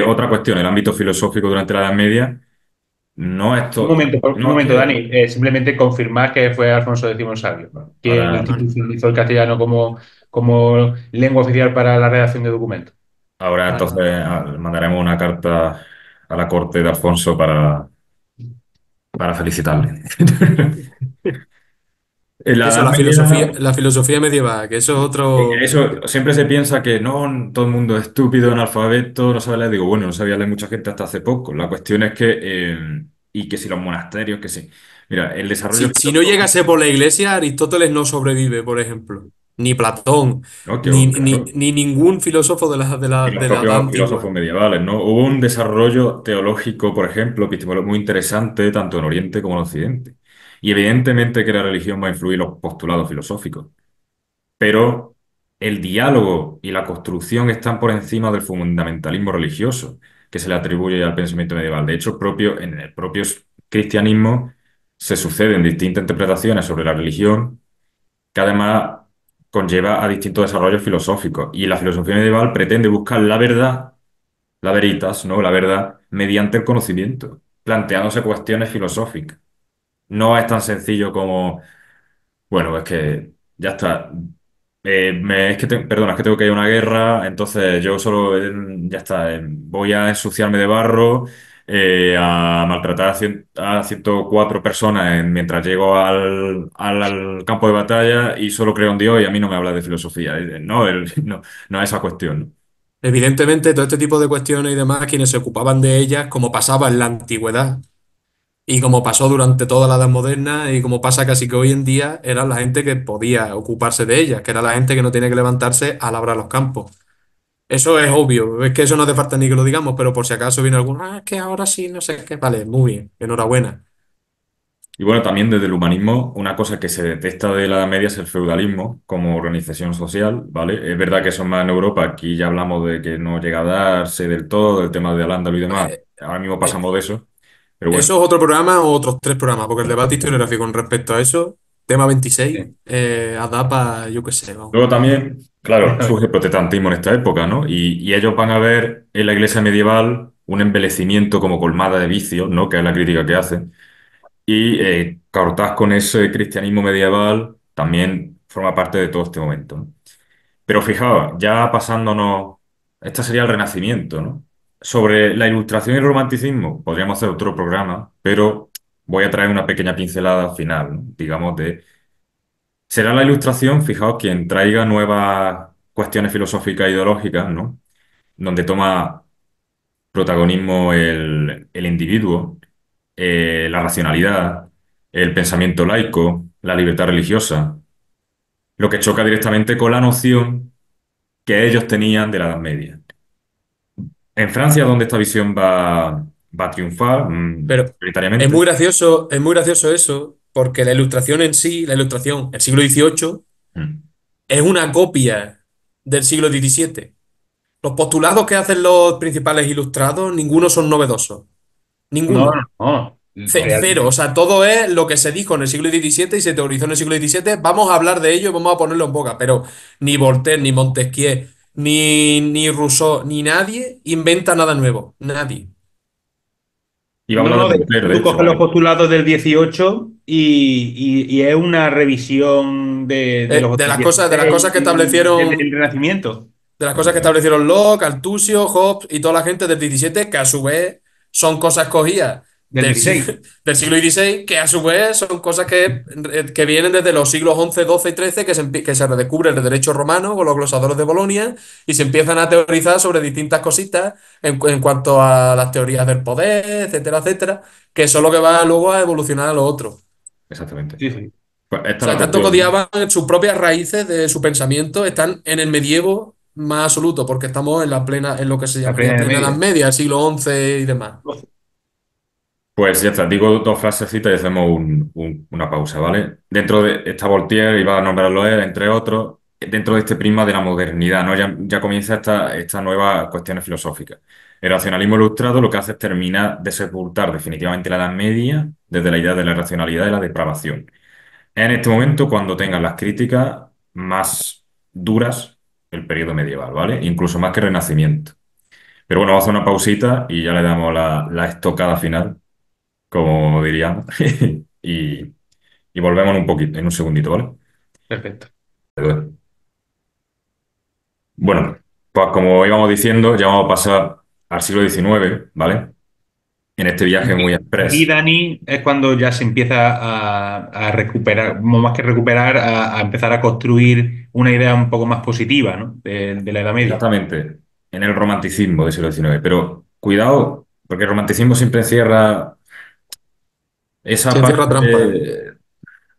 otra cuestión, el ámbito filosófico durante la Edad Media no es todo, Un no es momento, que Dani. Simplemente confirmar que fue Alfonso X el Sabio, ¿no? Quien ahora, Vale, institucionalizó el castellano como lengua oficial para la redacción de documentos. ahora vale, entonces vale. mandaremos una carta a la corte de Alfonso para felicitarle. En la Eso, Edad Media, la filosofía medieval, que eso es otro. eso siempre se piensa que no, todo el mundo es estúpido, analfabeto, no sabe leer. Digo, bueno, no sabía leer mucha gente hasta hace poco. La cuestión es que, y que si los monasterios, que sí. Mira, el desarrollo Si no llegase filosófico, por la iglesia, Aristóteles no sobrevive, por ejemplo. Ni Platón, ¿no? ni Claro, ningún filósofo y los de la Edad propios filósofos Antigua. medievales, ¿no? Hubo un desarrollo teológico, por ejemplo, epistemológico muy interesante, tanto en Oriente como en Occidente. Y evidentemente que la religión va a influir en los postulados filosóficos. Pero el diálogo y la construcción están por encima del fundamentalismo religioso que se le atribuye al pensamiento medieval. De hecho, en el propio cristianismo se suceden distintas interpretaciones sobre la religión que además conlleva a distintos desarrollos filosóficos. Y la filosofía medieval pretende buscar la verdad, la veritas, ¿no? La verdad, mediante el conocimiento, planteándose cuestiones filosóficas. No es tan sencillo como bueno, es que ya está. Perdona, es que tengo que ir a una guerra, entonces yo solo, ya está, voy a ensuciarme de barro, a maltratar a 104 personas mientras llego al campo de batalla y solo creo en Dios y a mí no me habla de filosofía. No, no, no es esa cuestión, ¿no? Evidentemente, todo este tipo de cuestiones y demás, quienes se ocupaban de ellas, como pasaba en la antigüedad y como pasó durante toda la Edad Moderna y como pasa casi que hoy en día, eran la gente que podía ocuparse de ellas, que era la gente que no tenía que levantarse a labrar los campos. Eso es obvio, es que eso no hace falta ni que lo digamos, pero por si acaso viene alguno, es que ahora sí, no sé qué. Vale, muy bien, enhorabuena. Y bueno, también desde el humanismo, una cosa que se detesta de la Edad Media es el feudalismo como organización social, ¿vale? Es verdad que eso es más en Europa, aquí ya hablamos de que no llega a darse del todo, del tema de Al-Ándalus y demás, Eh, ahora mismo eh, pasamos de eso, pero bueno. Eso es otro programa o otros tres programas, porque el debate historiográfico con respecto a eso, tema 26 Sí. da para, yo qué sé, vamos. Luego también, claro, surge el protestantismo en esta época, ¿no? Y ellos van a ver en la iglesia medieval un embelecimiento como colmada de vicios, ¿no? Que es la crítica que hacen. Y Cortás con ese cristianismo medieval también forma parte de todo este momento, ¿no? Pero fijaos, ya pasándonos, este sería el Renacimiento, ¿no? Sobre la Ilustración y el Romanticismo, podríamos hacer otro programa, pero voy a traer una pequeña pincelada final, ¿no? Digamos, será la Ilustración, fijaos, quien traiga nuevas cuestiones filosóficas e ideológicas, ¿no? Donde toma protagonismo el individuo, la racionalidad, el pensamiento laico, la libertad religiosa, lo que choca directamente con la noción que ellos tenían de la Edad Media. En Francia, donde esta visión va a triunfar, Pero prioritariamente. es muy gracioso eso, porque la ilustración en sí, la ilustración, el siglo XVIII, Mm. es una copia del siglo XVII. Los postulados que hacen los principales ilustrados, ninguno son novedosos. No, Ninguno. no, no. Cero, o sea, todo es lo que se dijo en el siglo XVII y se teorizó en el siglo XVII. Vamos a hablar de ello y vamos a ponerlo en boca, pero ni Voltaire, ni Montesquieu, ni Rousseau, ni nadie inventa nada nuevo. Nadie. Iba a No, hablar no, de de hecho, Voltaire, de tú hecho, coges los ¿vale? postulados del 18 y es una revisión de los otros De las 16 cosas que desde establecieron, el Renacimiento, de las cosas que Efectivamente. establecieron Locke, Althusser, Hobbes y toda la gente del 17, que a su vez son cosas cogidas del del siglo, 16, del siglo XVI, que a su vez son cosas que vienen desde los siglos XI, XII y XIII, que se redescubre el derecho romano con los glosadores de Bolonia y se empiezan a teorizar sobre distintas cositas en cuanto a las teorías del poder, etcétera, etcétera, que eso es lo que va luego a evolucionar a lo otro. Exactamente. sí, sí, Pues O esta es sea, la tanto que cuestión, ¿no? odiaban sus propias raíces de su pensamiento están en el medievo más absoluto, porque estamos en la plena, en lo que se la llamaría Primera plena Edad Media. Media, el siglo XI y demás. Pues ya está, digo dos frasecitas y hacemos una pausa, ¿vale? Dentro de esta Voltaire, iba a nombrarlo él, entre otros, dentro de este prisma de la modernidad, ¿no? Ya comienza esta nueva cuestiones filosóficas. El racionalismo ilustrado lo que hace es terminar de sepultar definitivamente la Edad Media desde la idea de la racionalidad y la depravación. Es en este momento cuando tengan las críticas más duras el periodo medieval, ¿vale? Incluso más que el Renacimiento. Pero bueno, vamos a hacer una pausita y ya le damos la estocada final como diríamos, y, y volvemos en un poquito, en un segundito, ¿vale? Perfecto. Bueno, pues como íbamos diciendo, ya vamos a pasar al siglo XIX, ¿vale? en este viaje muy Aquí, express. Dani, es cuando ya se empieza a recuperar, no más que recuperar, a empezar a construir una idea un poco más positiva, ¿no? De la Edad Media. Exactamente, en el romanticismo del siglo XIX. Pero cuidado, porque el romanticismo siempre encierra Se esa encierra parte trampa. de,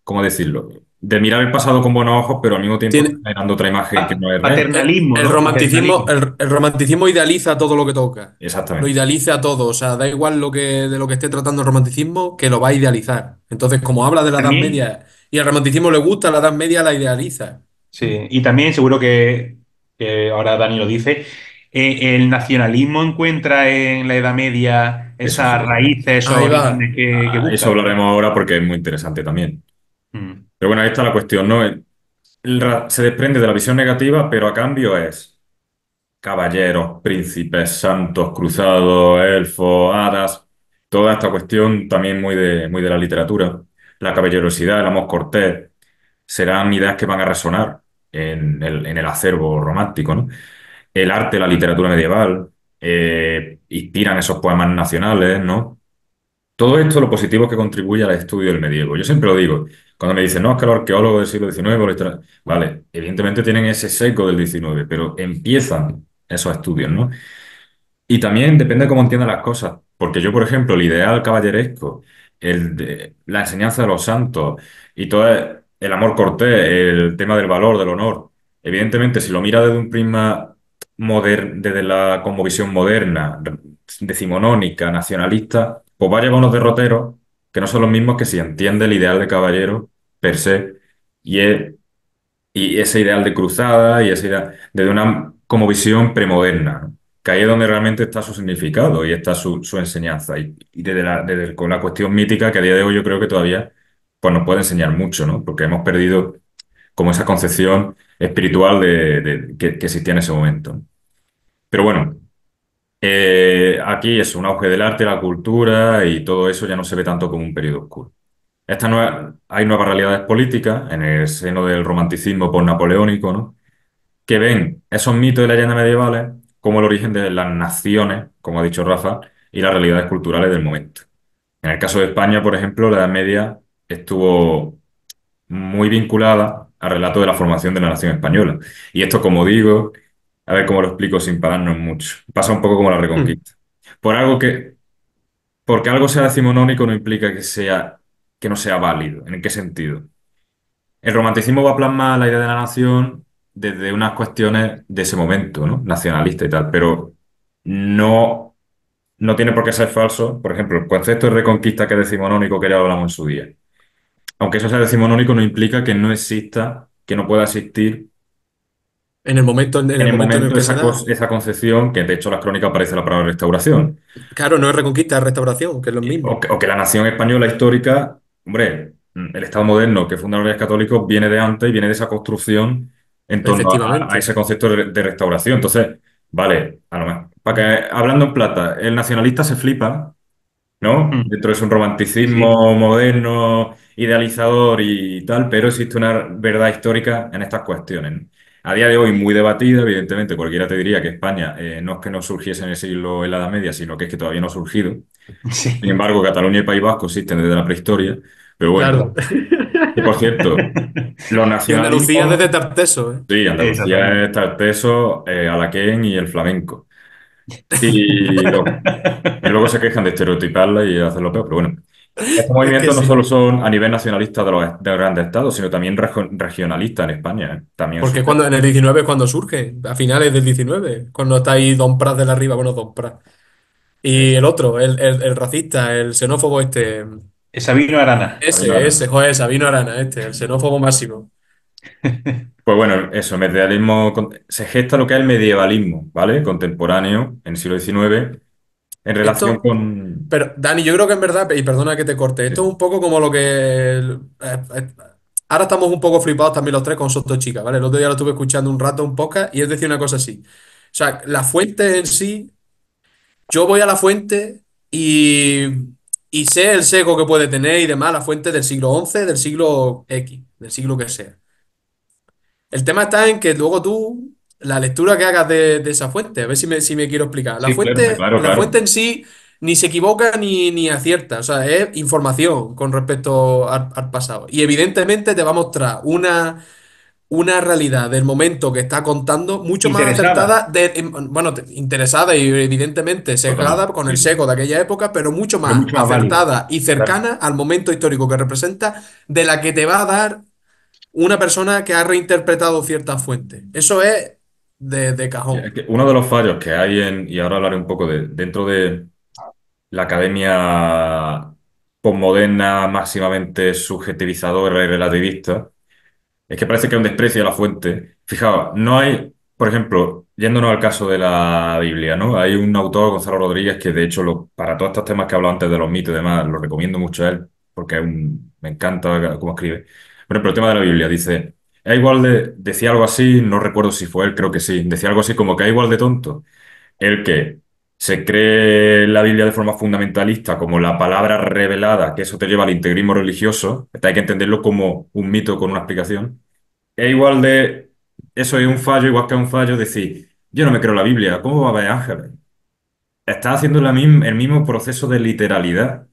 ¿cómo decirlo? De mirar el pasado con buenos ojos, pero al mismo tiempo está Tiene, generando otra imagen que no es real. Paternalismo, el ¿no? romanticismo, Paternalismo. el romanticismo idealiza todo lo que toca. Lo Exactamente. idealiza todo. O sea, da igual de lo que esté tratando el romanticismo, que lo va a idealizar. Entonces, como habla de la Edad También, Media y al romanticismo le gusta, la Edad Media la idealiza. sí, y también seguro que ahora Dani lo dice, el nacionalismo encuentra en la Edad Media Eso sí. esas raíces, esos Ahí va. orígenes que Eso busca. hablaremos ahora porque es muy interesante también. Mm. Pero bueno, ahí está la cuestión, ¿no? Se desprende de la visión negativa, pero a cambio es caballeros, príncipes, santos, cruzados, elfos, hadas, toda esta cuestión también muy de la literatura. La caballerosidad, el amor cortés, serán ideas que van a resonar en el acervo romántico, ¿no? El arte, la literatura medieval, inspiran esos poemas nacionales, ¿no? Todo esto, lo positivo que contribuye al estudio del medievo. Yo siempre lo digo, cuando me dicen, no, es que los arqueólogos del siglo XIX, vale, evidentemente tienen ese seco del XIX, pero empiezan esos estudios, ¿no? Y también depende de cómo entiendan las cosas, porque yo, por ejemplo, el ideal caballeresco, la enseñanza de los santos y todo el amor cortés, el tema del valor, del honor, evidentemente, si lo mira desde un prisma desde la cosmovisión moderna, decimonónica, nacionalista, pues va a llevar unos derroteros que no son los mismos que si entiende el ideal de caballero per se y, y ese ideal de cruzada y ese ideal desde una como visión premoderna, ¿no? Que ahí es donde realmente está su significado y está su enseñanza. Y con la cuestión mítica que a día de hoy yo creo que todavía pues, nos puede enseñar mucho, ¿no? Porque hemos perdido como esa concepción espiritual que existía en ese momento. Pero bueno, aquí es un auge del arte, la cultura y todo eso ya no se ve tanto como un periodo oscuro. Hay nuevas realidades políticas en el seno del romanticismo postnapoleónico, ¿no? Que ven esos mitos y leyendas medievales como el origen de las naciones, como ha dicho Rafa, y las realidades culturales del momento. En el caso de España, por ejemplo, la Edad Media estuvo muy vinculada al relato de la formación de la nación española. Y esto, como digo, a ver cómo lo explico sin pararnos mucho. Pasa un poco como la Hmm. Reconquista. Por algo que, porque algo sea decimonónico no implica que no sea válido. ¿En qué sentido? El romanticismo va a plasmar la idea de la nación desde unas cuestiones de ese momento, ¿no? Nacionalista y tal, pero no, no tiene por qué ser falso. Por ejemplo, el concepto de reconquista que es decimonónico que ya hablamos en su día. Aunque eso sea decimonónico, no implica que no exista, que no pueda existir En en el el momento en el momento que se da. esa concepción, que de hecho en las crónicas aparece la palabra restauración. Claro, no es reconquista, es restauración, que es lo mismo. O que la nación española histórica, hombre, el Estado moderno que funda los Reyes Católicos viene de antes y viene de esa construcción en torno a Efectivamente. ese concepto de restauración. Entonces, vale, a lo mejor, para que, hablando en plata, el nacionalista se flipa, ¿no? Mm. Dentro de un Sí, sí. romanticismo moderno, idealizador y tal, pero existe una verdad histórica en estas cuestiones, ¿no? A día de hoy muy debatida, evidentemente, cualquiera te diría que España no es que no surgiese en el siglo, en la Edad Media, sino que es que todavía no ha surgido. Sin Sí. embargo, Cataluña y País Vasco existen desde la prehistoria, pero bueno, Claro. que por cierto, los Y Andalucía nacionalismos, desde Tarteso, ¿eh? sí, Andalucía Exactamente. está el teso, Alaquén y el flamenco. Y, lo- y luego se quejan de estereotiparla y hacerlo peor, pero bueno. Estos Es que movimientos no solo sí. son a nivel nacionalista de los grandes estados, sino también regionalista en España, ¿eh? También Porque surge. cuando, en el 19 es cuando surge, a finales del 19 cuando está ahí Don Prat de la Riva, bueno, Don Prat. Y el otro, el racista, el xenófobo este, Sabino Arana. ese, joder, Sabino Arana, este, el xenófobo máximo. Pues bueno, eso, se gesta lo que es el medievalismo, ¿vale? Contemporáneo, en el siglo XIX, en relación Esto, con... pero Dani, yo creo que en verdad, y perdona que te corte, esto es Sí, un poco como lo que... ahora estamos un poco flipados también los tres con Soto Chica, ¿vale? El otro día lo estuve escuchando un rato, un podcast, y él decía una cosa así. O sea, la fuente en sí, yo voy a la fuente y, y sé el seco que puede tener y demás, la fuente del siglo XI, del siglo X, del siglo que sea. El tema está en que luego tú, la lectura que hagas de esa fuente, a ver si me quiero explicar. sí, claro, claro, La fuente claro. en sí ni se equivoca ni acierta. O sea, es información con respecto al pasado. Y evidentemente te va a mostrar una realidad del momento que está contando mucho más Interesada, acertada, bueno, interesada y evidentemente sesgada Totalmente, con el sí. seco de aquella época, pero mucho pero más mucho más válida. acertada y Claro. cercana al momento histórico que representa de la que te va a dar una persona que ha reinterpretado ciertas fuentes. Eso es de Es cajón. que uno de los fallos que hay y ahora hablaré un poco dentro de la academia posmoderna máximamente subjetivizadora y relativista, es que parece que hay un desprecio a la fuente. Fijaos, no hay, por ejemplo, yéndonos al caso de la Biblia, ¿no? Hay un autor, Gonzalo Rodríguez, que de hecho para todos estos temas que he hablado antes de los mitos y demás, lo recomiendo mucho a él, porque me encanta cómo escribe. Por ejemplo, el tema de la Biblia, dice, es igual decía algo así, no recuerdo si fue él, creo que sí, decía algo así como que es igual de tonto el que se cree la Biblia de forma fundamentalista como la palabra revelada, que eso te lleva al integrismo religioso, hay que entenderlo como un mito con una explicación. Es igual de, eso es un fallo, igual que es un fallo decir, yo no me creo la Biblia, ¿cómo va a haber ángeles? Estás haciendo el mismo proceso de literalidad,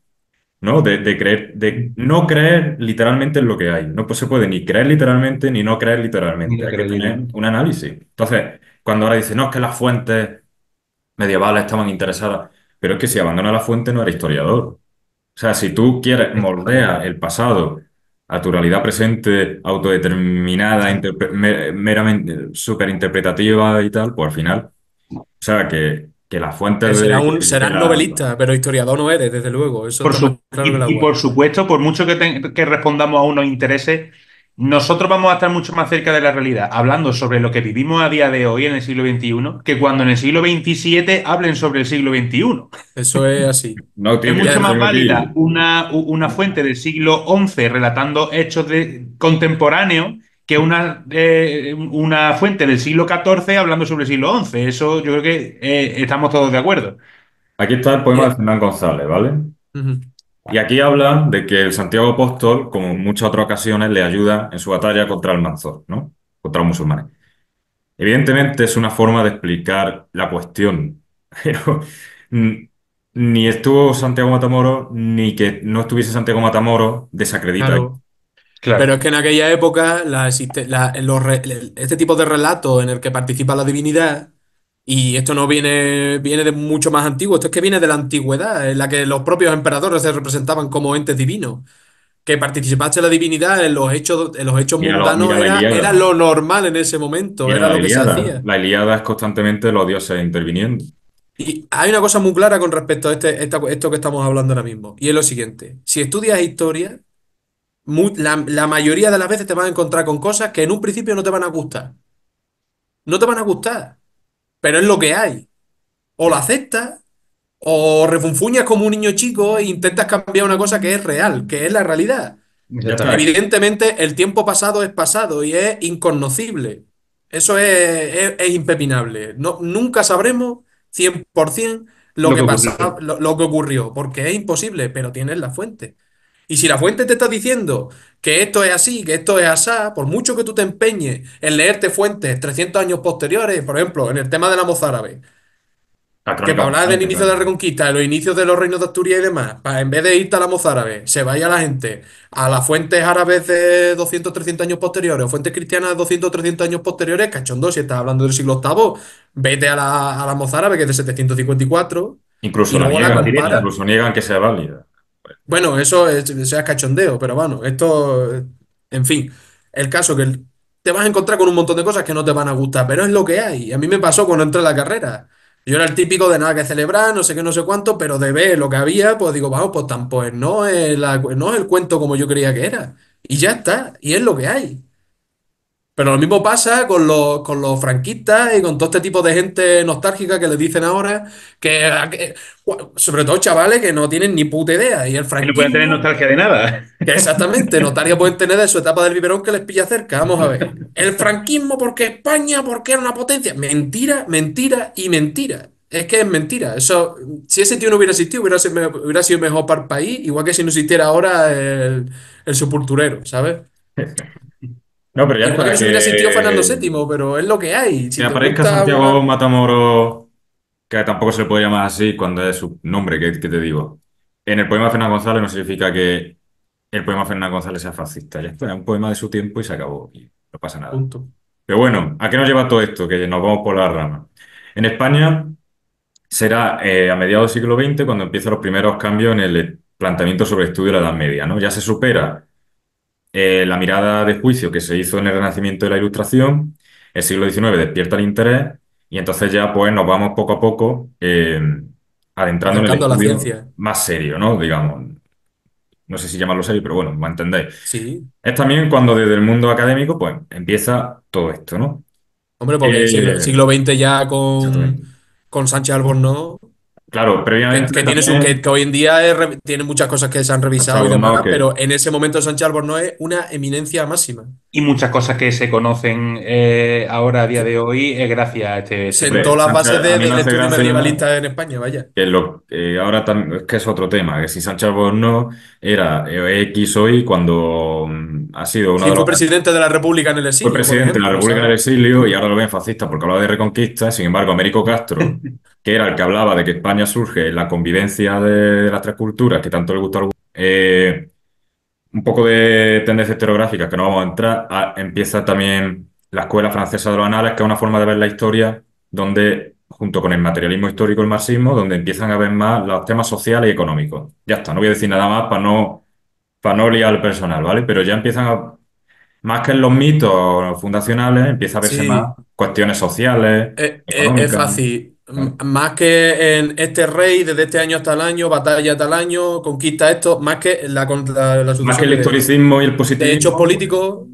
¿no? De creer, de no creer literalmente en lo que hay. No pues se puede ni creer literalmente ni no creer literalmente. Mira Hay qué que leyenda. tener un análisis. Entonces, cuando ahora dicen, no, es que las fuentes medievales estaban interesadas, pero es que si abandona la fuente no era historiador. O sea, si tú quieres moldear el pasado a tu realidad presente, autodeterminada, meramente superinterpretativa y tal, pues al final, o sea, que las fuentes de Serás la... novelista, pero historiador no eres, desde luego. Eso está más claro que el Y agua. por supuesto, por mucho que respondamos a unos intereses, nosotros vamos a estar mucho más cerca de la realidad, hablando sobre lo que vivimos a día de hoy en el siglo XXI, que cuando en el siglo XXVII hablen sobre el siglo XXI. Eso es así. No, Es tío, que Y es mucho que además, más tengo válida aquí... una fuente del siglo XI relatando hechos contemporáneos que una fuente del siglo XIV hablando sobre el siglo XI. Eso yo creo que estamos todos de acuerdo. Aquí está el y- poema de Fernán González, ¿vale? ujú, Y aquí habla de que el Santiago Apóstol, como en muchas otras ocasiones, le ayuda en su batalla contra el Manzor, ¿no? Contra los musulmanes. Evidentemente es una forma de explicar la cuestión, pero mm, ni estuvo Santiago Matamoros, ni que no estuviese Santiago Matamoros desacredita aquí. claro. Pero es Claro. que en aquella época este tipo de relatos en el que participa la divinidad, y esto no viene de mucho más antiguo, esto es que viene de la antigüedad, en la que los propios emperadores se representaban como entes divinos. Que participase la divinidad en los hechos Mira mundanos la era Ilíada, lo normal en ese momento, mira era la lo que se Ilíada. hacía. La Ilíada es constantemente los dioses interviniendo. Y hay una cosa muy clara con respecto a esto que estamos hablando ahora mismo, y es lo siguiente. Si estudias historia, la mayoría de las veces te vas a encontrar con cosas que en un principio no te van a gustar. No te van a gustar, pero es lo que hay. O lo aceptas, o refunfuñas como un niño chico e intentas cambiar una cosa que es real, que es la realidad. Ya está. Exactamente. Evidentemente, el tiempo pasado es pasado y es incognoscible. Eso es impepinable. No, nunca sabremos 100% lo Lo que que ocurrió. lo que ocurrió, porque es imposible, pero tienes la fuente. Y si la fuente te está diciendo que esto es así, que esto es asá, por mucho que tú te empeñes en leerte fuentes 300 años posteriores, por ejemplo, en el tema de la mozárabe, La que crónica para hablar del mosaica, inicio de claro. la Reconquista, de los inicios de los reinos de Asturias y demás, en vez de irte a la mozárabe, se vaya la gente a las fuentes árabes de 200 300 años posteriores o fuentes cristianas de 200 300 años posteriores, cachondo, si estás hablando del siglo octavo, vete a la mozárabe, que es de 754, Incluso y la luego la Más niegan, compara. directa. incluso niegan que sea válida. Bueno, eso es cachondeo, pero bueno, en fin, el caso que te vas a encontrar con un montón de cosas que no te van a gustar, pero es lo que hay. A mí me pasó cuando entré a la carrera. Yo era el típico de nada que celebrar, no sé qué, no sé cuánto, pero de ver lo que había, pues digo, vamos, pues tampoco no es el cuento como yo creía que era. Y ya está, y es lo que hay. Pero lo mismo pasa con los franquistas y con todo este tipo de gente nostálgica que les dicen ahora sobre todo chavales que no tienen ni puta idea. Y el Que no pueden tener franquismo, nostalgia de nada. que exactamente, notaria pueden tener de su etapa del biberón que les pilla cerca. Vamos a ver. El franquismo porque España, porque era una potencia. Mentira, mentira y mentira. Es que es mentira. Eso, si ese tío no hubiera existido, hubiera sido mejor para el país, igual que si no existiera ahora el sepulturero, ¿sabes? No, pero ya Igual que no está, se hubiera existido Fernando VII, pero es lo que hay. que Si te aparezca gusta Santiago una. Matamoros que tampoco se le puede llamar así cuando es su nombre, que te digo. En el poema de Fernán González no significa que el poema de Fernán González sea fascista. Ya está, es un poema de su tiempo y se acabó. Y no pasa nada. Punto. Pero bueno, ¿a qué nos lleva todo esto? Que nos vamos por la rama. En España será a mediados del siglo XX cuando empiezan los primeros cambios en el planteamiento sobre el estudio de la Edad Media, ¿no? Ya se supera la mirada de juicio que se hizo en el Renacimiento de la Ilustración, el siglo XIX despierta el interés y entonces ya pues nos vamos poco a poco adentrando en el Acercando a la estudio ciencia. más serio, ¿no? Digamos, no sé si llamarlo serio, pero bueno, me entendéis. Sí. Es también cuando desde el mundo académico pues empieza todo esto, ¿no? Hombre, porque el Eh, siglo XX ya exactamente. con Sánchez Albornoz, Claro, previamente que tiene también que hoy en día tiene muchas cosas que se han revisado y Santiago demás, no, que pero en ese momento Sánchez Albornoz es una eminencia máxima. Y muchas cosas que se conocen ahora a día de hoy es gracias a este señor. Sentó hombre, las bases Sánchez, a mí me del hace estudio gracia medievalista en España, vaya. que ahora es que es otro tema, que si Sánchez Albornoz era X hoy cuando ha sido uno Sí, de los fue presidente de la República en el fue exilio, por presidente de la ejemplo, República del ¿sabes? Exilio y ahora lo ven fascista porque hablaba de reconquista. Sin embargo, Américo Castro, que era el que hablaba de que España surge en la convivencia de las tres culturas que tanto le gusta a algunos, un poco de tendencia historiográfica que no vamos a entrar, empieza también la Escuela Francesa de los Anales, que es una forma de ver la historia donde, junto con el materialismo histórico, el marxismo, donde empiezan a ver más los temas sociales y económicos. Ya está, no voy a decir nada más para no liar al personal, ¿vale? Pero ya empiezan más que en los mitos fundacionales, empieza a verse más Sí, cuestiones sociales, es económicas, fácil. ¿vale? Más que en este rey, desde este año hasta el año, batalla tal año, conquista esto, más que la Más que sucesión el historicismo y el de hechos positivismo, pues, políticos,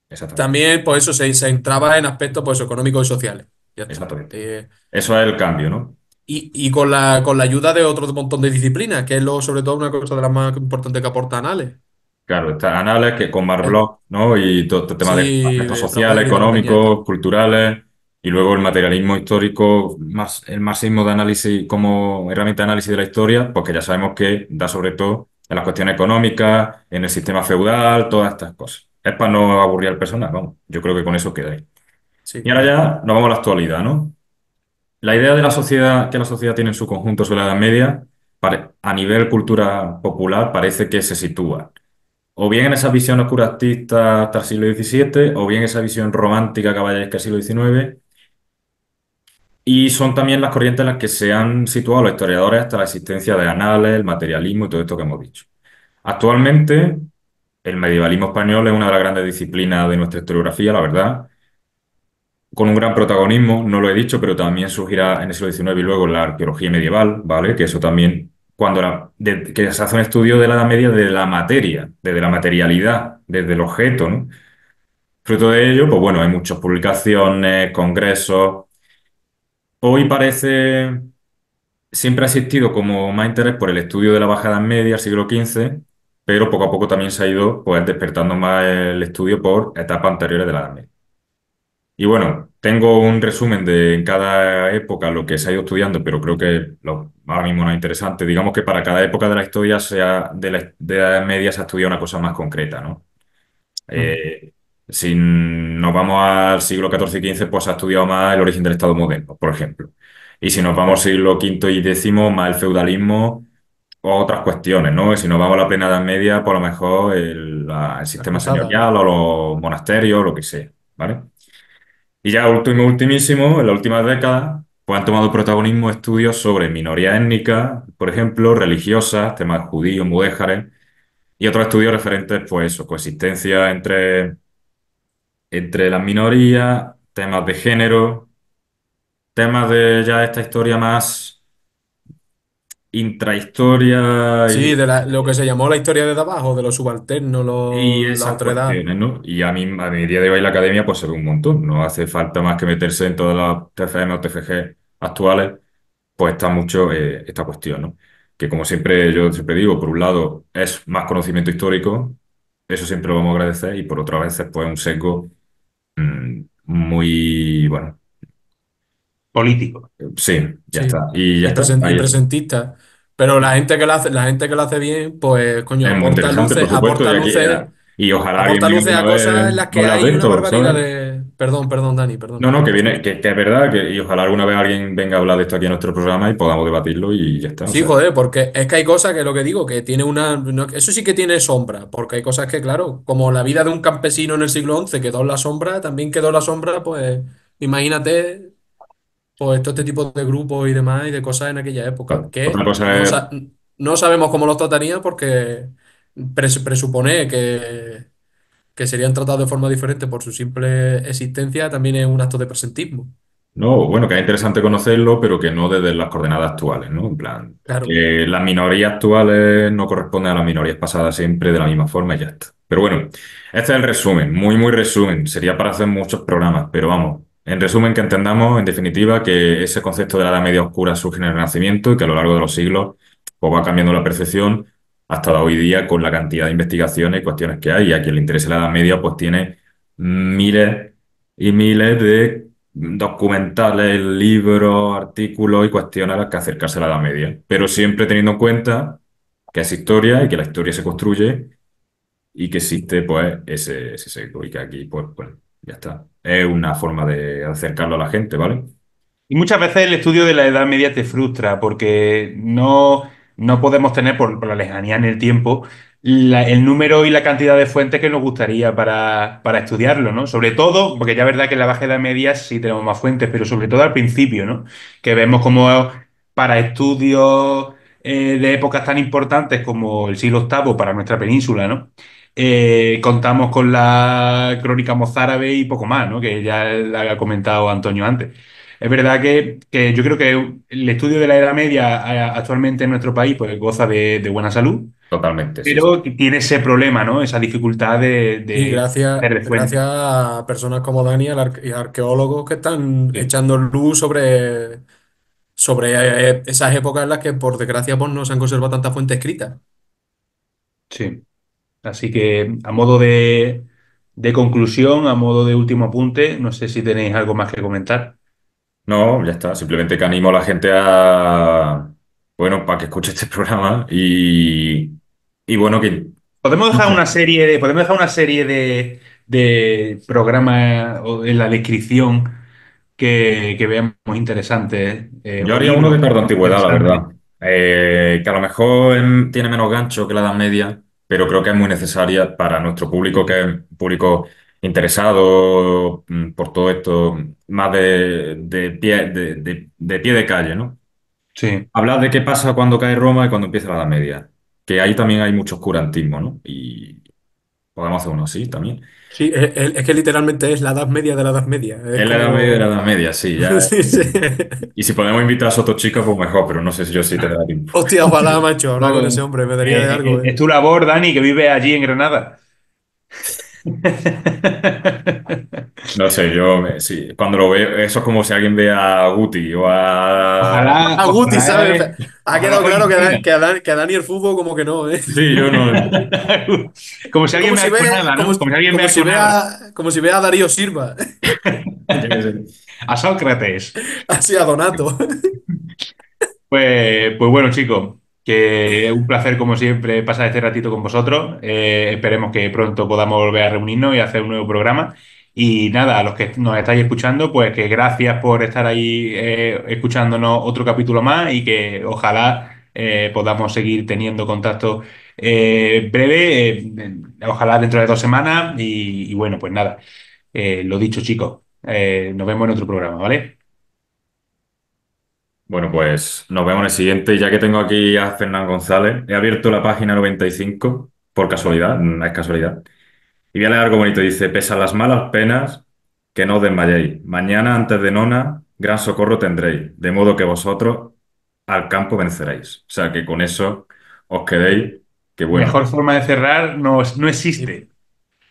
exactamente, también, pues eso, se entraba en aspectos pues, económicos y sociales. Ya está. exactamente. Eso es el cambio, ¿no? Y con la ayuda de otro montón de disciplinas, que es sobre todo una cosa de las más importantes que aporta Anales. Claro, está Anales que con Eh, Marblog, ¿no? Y todo este tema de sí, aspectos de sociales, y de compañía y económicos, tal. culturales, y luego el materialismo histórico, más el marxismo de análisis como herramienta de análisis de la historia, pues que ya sabemos que da sobre todo en las cuestiones económicas, en el sistema feudal, todas estas cosas. Es para no aburrir al personal, vamos. Yo creo que con eso queda ahí. Y Sí. ahora ya nos vamos a la actualidad, ¿no? La idea de la sociedad, que la sociedad tiene en su conjunto sobre la Edad Media, a nivel cultura popular, parece que se sitúa o bien en esa visión oscurantista hasta el siglo XVII, o bien esa visión romántica caballeresca del siglo XIX, y son también las corrientes en las que se han situado los historiadores hasta la existencia de anales, el materialismo y todo esto que hemos dicho. Actualmente, el medievalismo español es una de las grandes disciplinas de nuestra historiografía, la verdad, con un gran protagonismo, no lo he dicho, pero también surgirá en el siglo XIX y luego la arqueología medieval, ¿vale? Que eso también, que se hace un estudio de la Edad Media de la materia, desde la materialidad, desde el objeto, ¿no? Fruto de ello, pues bueno, hay muchas publicaciones, congresos. Hoy parece, siempre ha existido como más interés por el estudio de la Baja Edad Media, siglo XV, pero poco a poco también se ha ido pues, despertando más el estudio por etapas anteriores de la Edad Media. Y bueno, tengo un resumen de en cada época lo que se ha ido estudiando, pero creo que ahora mismo no es interesante. Digamos que para cada época de la historia de la Edad Media se ha estudiado una cosa más concreta, ¿no? Mm. Eh, si nos vamos al siglo XIV y XV, pues se ha estudiado más el origen del Estado moderno, por ejemplo. Y si nos vamos al siglo V y X, más el feudalismo o otras cuestiones, ¿no? Y si nos vamos a la plena Edad Media, por lo mejor el La sistema cruzada. señorial o los monasterios, lo que sea, ¿vale? Y ya ultimísimo, en las últimas décadas, pues han tomado protagonismo estudios sobre minorías étnicas, por ejemplo, religiosas, temas judíos, mudéjares, y otros estudios referentes, pues eso, coexistencia entre las minorías, temas de género, temas de ya esta historia más intrahistoria Sí, lo que se llamó la historia de abajo, de los subalternos, y la esas otredad. cuestiones, ¿no? Y a mi día de hoy la academia pues se ve un montón, no hace falta más que meterse en todas las TFM o TFG actuales, pues está mucho esta cuestión, ¿no? Que como siempre yo siempre digo, por un lado es más conocimiento histórico, eso siempre lo vamos a agradecer, y por otra vez pues un sesgo muy, bueno, Político. sí, ya Sí. está. Y ya está, Y ahí está. presentista. Pero la gente que lo hace bien, pues, coño, Es muy interesante, por supuesto, aporta y aquí luces. Y ojalá alguien Aporta venga luces alguna a cosas en vez las a que hablar de hay una esto, barbaridad ¿sabes? de... Perdón, perdón, Dani, No, perdón. no, que viene, que es verdad, y ojalá alguna vez alguien venga a hablar de esto aquí en nuestro programa y podamos debatirlo y ya está. O Sí, sea, joder, porque es que hay cosas que lo que digo, que tiene una... eso sí que tiene sombra, porque hay cosas que, claro, como la vida de un campesino en el siglo XI quedó en la sombra, también quedó en la sombra, pues imagínate, pues todo este tipo de grupos y demás y de cosas en aquella época, otra que cosa es, no sabemos cómo los trataría porque presupone que serían tratados de forma diferente por su simple existencia, también es un acto de presentismo. no, bueno, que es interesante conocerlo, pero que no desde las coordenadas actuales, ¿no? En plan, Claro. que las minorías actuales no corresponden a las minorías pasadas siempre de la misma forma y ya está. Pero bueno, este es el resumen, muy, muy resumen. Sería para hacer muchos programas, pero vamos, en resumen que entendamos, en definitiva, que ese concepto de la Edad Media Oscura surge en el Renacimiento y que a lo largo de los siglos pues, va cambiando la percepción hasta hoy día con la cantidad de investigaciones y cuestiones que hay. Y a quien le interese la Edad Media, pues tiene miles y miles de documentales, libros, artículos y cuestiones a las que acercarse a la Edad Media, pero siempre teniendo en cuenta que es historia y que la historia se construye y que existe pues ese seco y que aquí pues bueno, ya está. Es una forma de acercarlo a la gente, ¿vale? Y muchas veces el estudio de la Edad Media te frustra porque no podemos tener, por la lejanía en el tiempo, el número y la cantidad de fuentes que nos gustaría para estudiarlo, ¿no? Sobre todo, porque ya es verdad que en la Baja Edad Media sí tenemos más fuentes, pero sobre todo al principio, ¿no? Que vemos como para estudios de épocas tan importantes como el siglo VIII para nuestra península, ¿no? Contamos con la crónica mozárabe y poco más, ¿no? Que ya la ha comentado Antonio antes. Es verdad que yo creo que el estudio de la Edad Media actualmente en nuestro país pues, goza de buena salud, Totalmente, sí, sí. pero que tiene ese problema, ¿no? Esa dificultad Y de gracias, hacer de gracias fuente. a personas como Dani y arqueólogos que están Sí, echando luz sobre esas épocas en las que, por desgracia, pues, no se han conservado tantas fuentes escritas. Sí. Así que a modo de conclusión, a modo de último apunte, no sé si tenéis algo más que comentar. no, ya está. Simplemente que animo a la gente a, bueno, para que escuche este programa y bueno, que Podemos dejar una serie de programas en la descripción que veamos interesantes, yo o haría uno libros de antigüedad, la interesantes. verdad. Que a lo mejor tiene menos gancho que la Edad Media, pero creo que es muy necesaria para nuestro público, que es un público interesado por todo esto, más de pie de calle, ¿no? Sí. Hablar de qué pasa cuando cae Roma y cuando empieza la Edad Media, que ahí también hay mucho oscurantismo, ¿no? Y podemos hacer uno así también. Sí, es que literalmente es la Edad Media de la Edad Media. Es Es la Edad Media de la como... Edad Media, sí, ya. Sí, sí. Y si podemos invitar a esos otros chicos, pues mejor, pero no sé si yo sí tendrá tiempo. Hostia, ojalá, macho, hablar con ese No, hombre, me daría de algo, es tu labor, Dani, que vive allí en Granada. No sé, sí, cuando lo veo, eso es como si alguien ve a Guti o a... A Guti, ¿sabes? Ha Ojalá quedado claro coincida. Que a Dani el fútbol como que no, ¿eh? Sí, yo no... Como si Es alguien como me si ha con ve, nada, ¿no? Como si alguien me ha con nada. como si ve a Darío Silva, yo qué sé. A Sócrates. así a Donato. Pues bueno, chicos, que es un placer como siempre pasar este ratito con vosotros. Esperemos que pronto podamos volver a reunirnos y hacer un nuevo programa. Y nada, a los que nos estáis escuchando, pues que gracias por estar ahí escuchándonos otro capítulo más y que ojalá podamos seguir teniendo contacto breve, ojalá dentro de 2 semanas. Y bueno, pues nada, lo dicho, chicos, nos vemos en otro programa, ¿vale? Bueno, pues nos vemos en el siguiente. Ya que tengo aquí a Fernán González, he abierto la página 95 por casualidad, no es casualidad. Y voy a leer algo bonito. Dice, pese a las malas penas, que no os desmayéis. Mañana antes de nona, gran socorro tendréis, de modo que vosotros al campo venceréis. O sea, que con eso os quedéis, que bueno, Mejor forma de cerrar no Y, existe.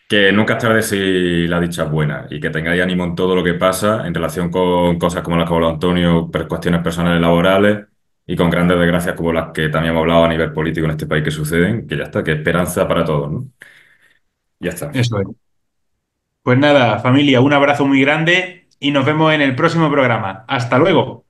que nunca es tarde si la dicha es buena y que tengáis ánimo en todo lo que pasa en relación con cosas como las que ha hablado Antonio, cuestiones personales laborales y con grandes desgracias como las que también hemos hablado a nivel político en este país que suceden, que ya está, que esperanza para todos, ¿no? Ya está. Eso es. Pues nada, familia, un abrazo muy grande y nos vemos en el próximo programa. Hasta luego.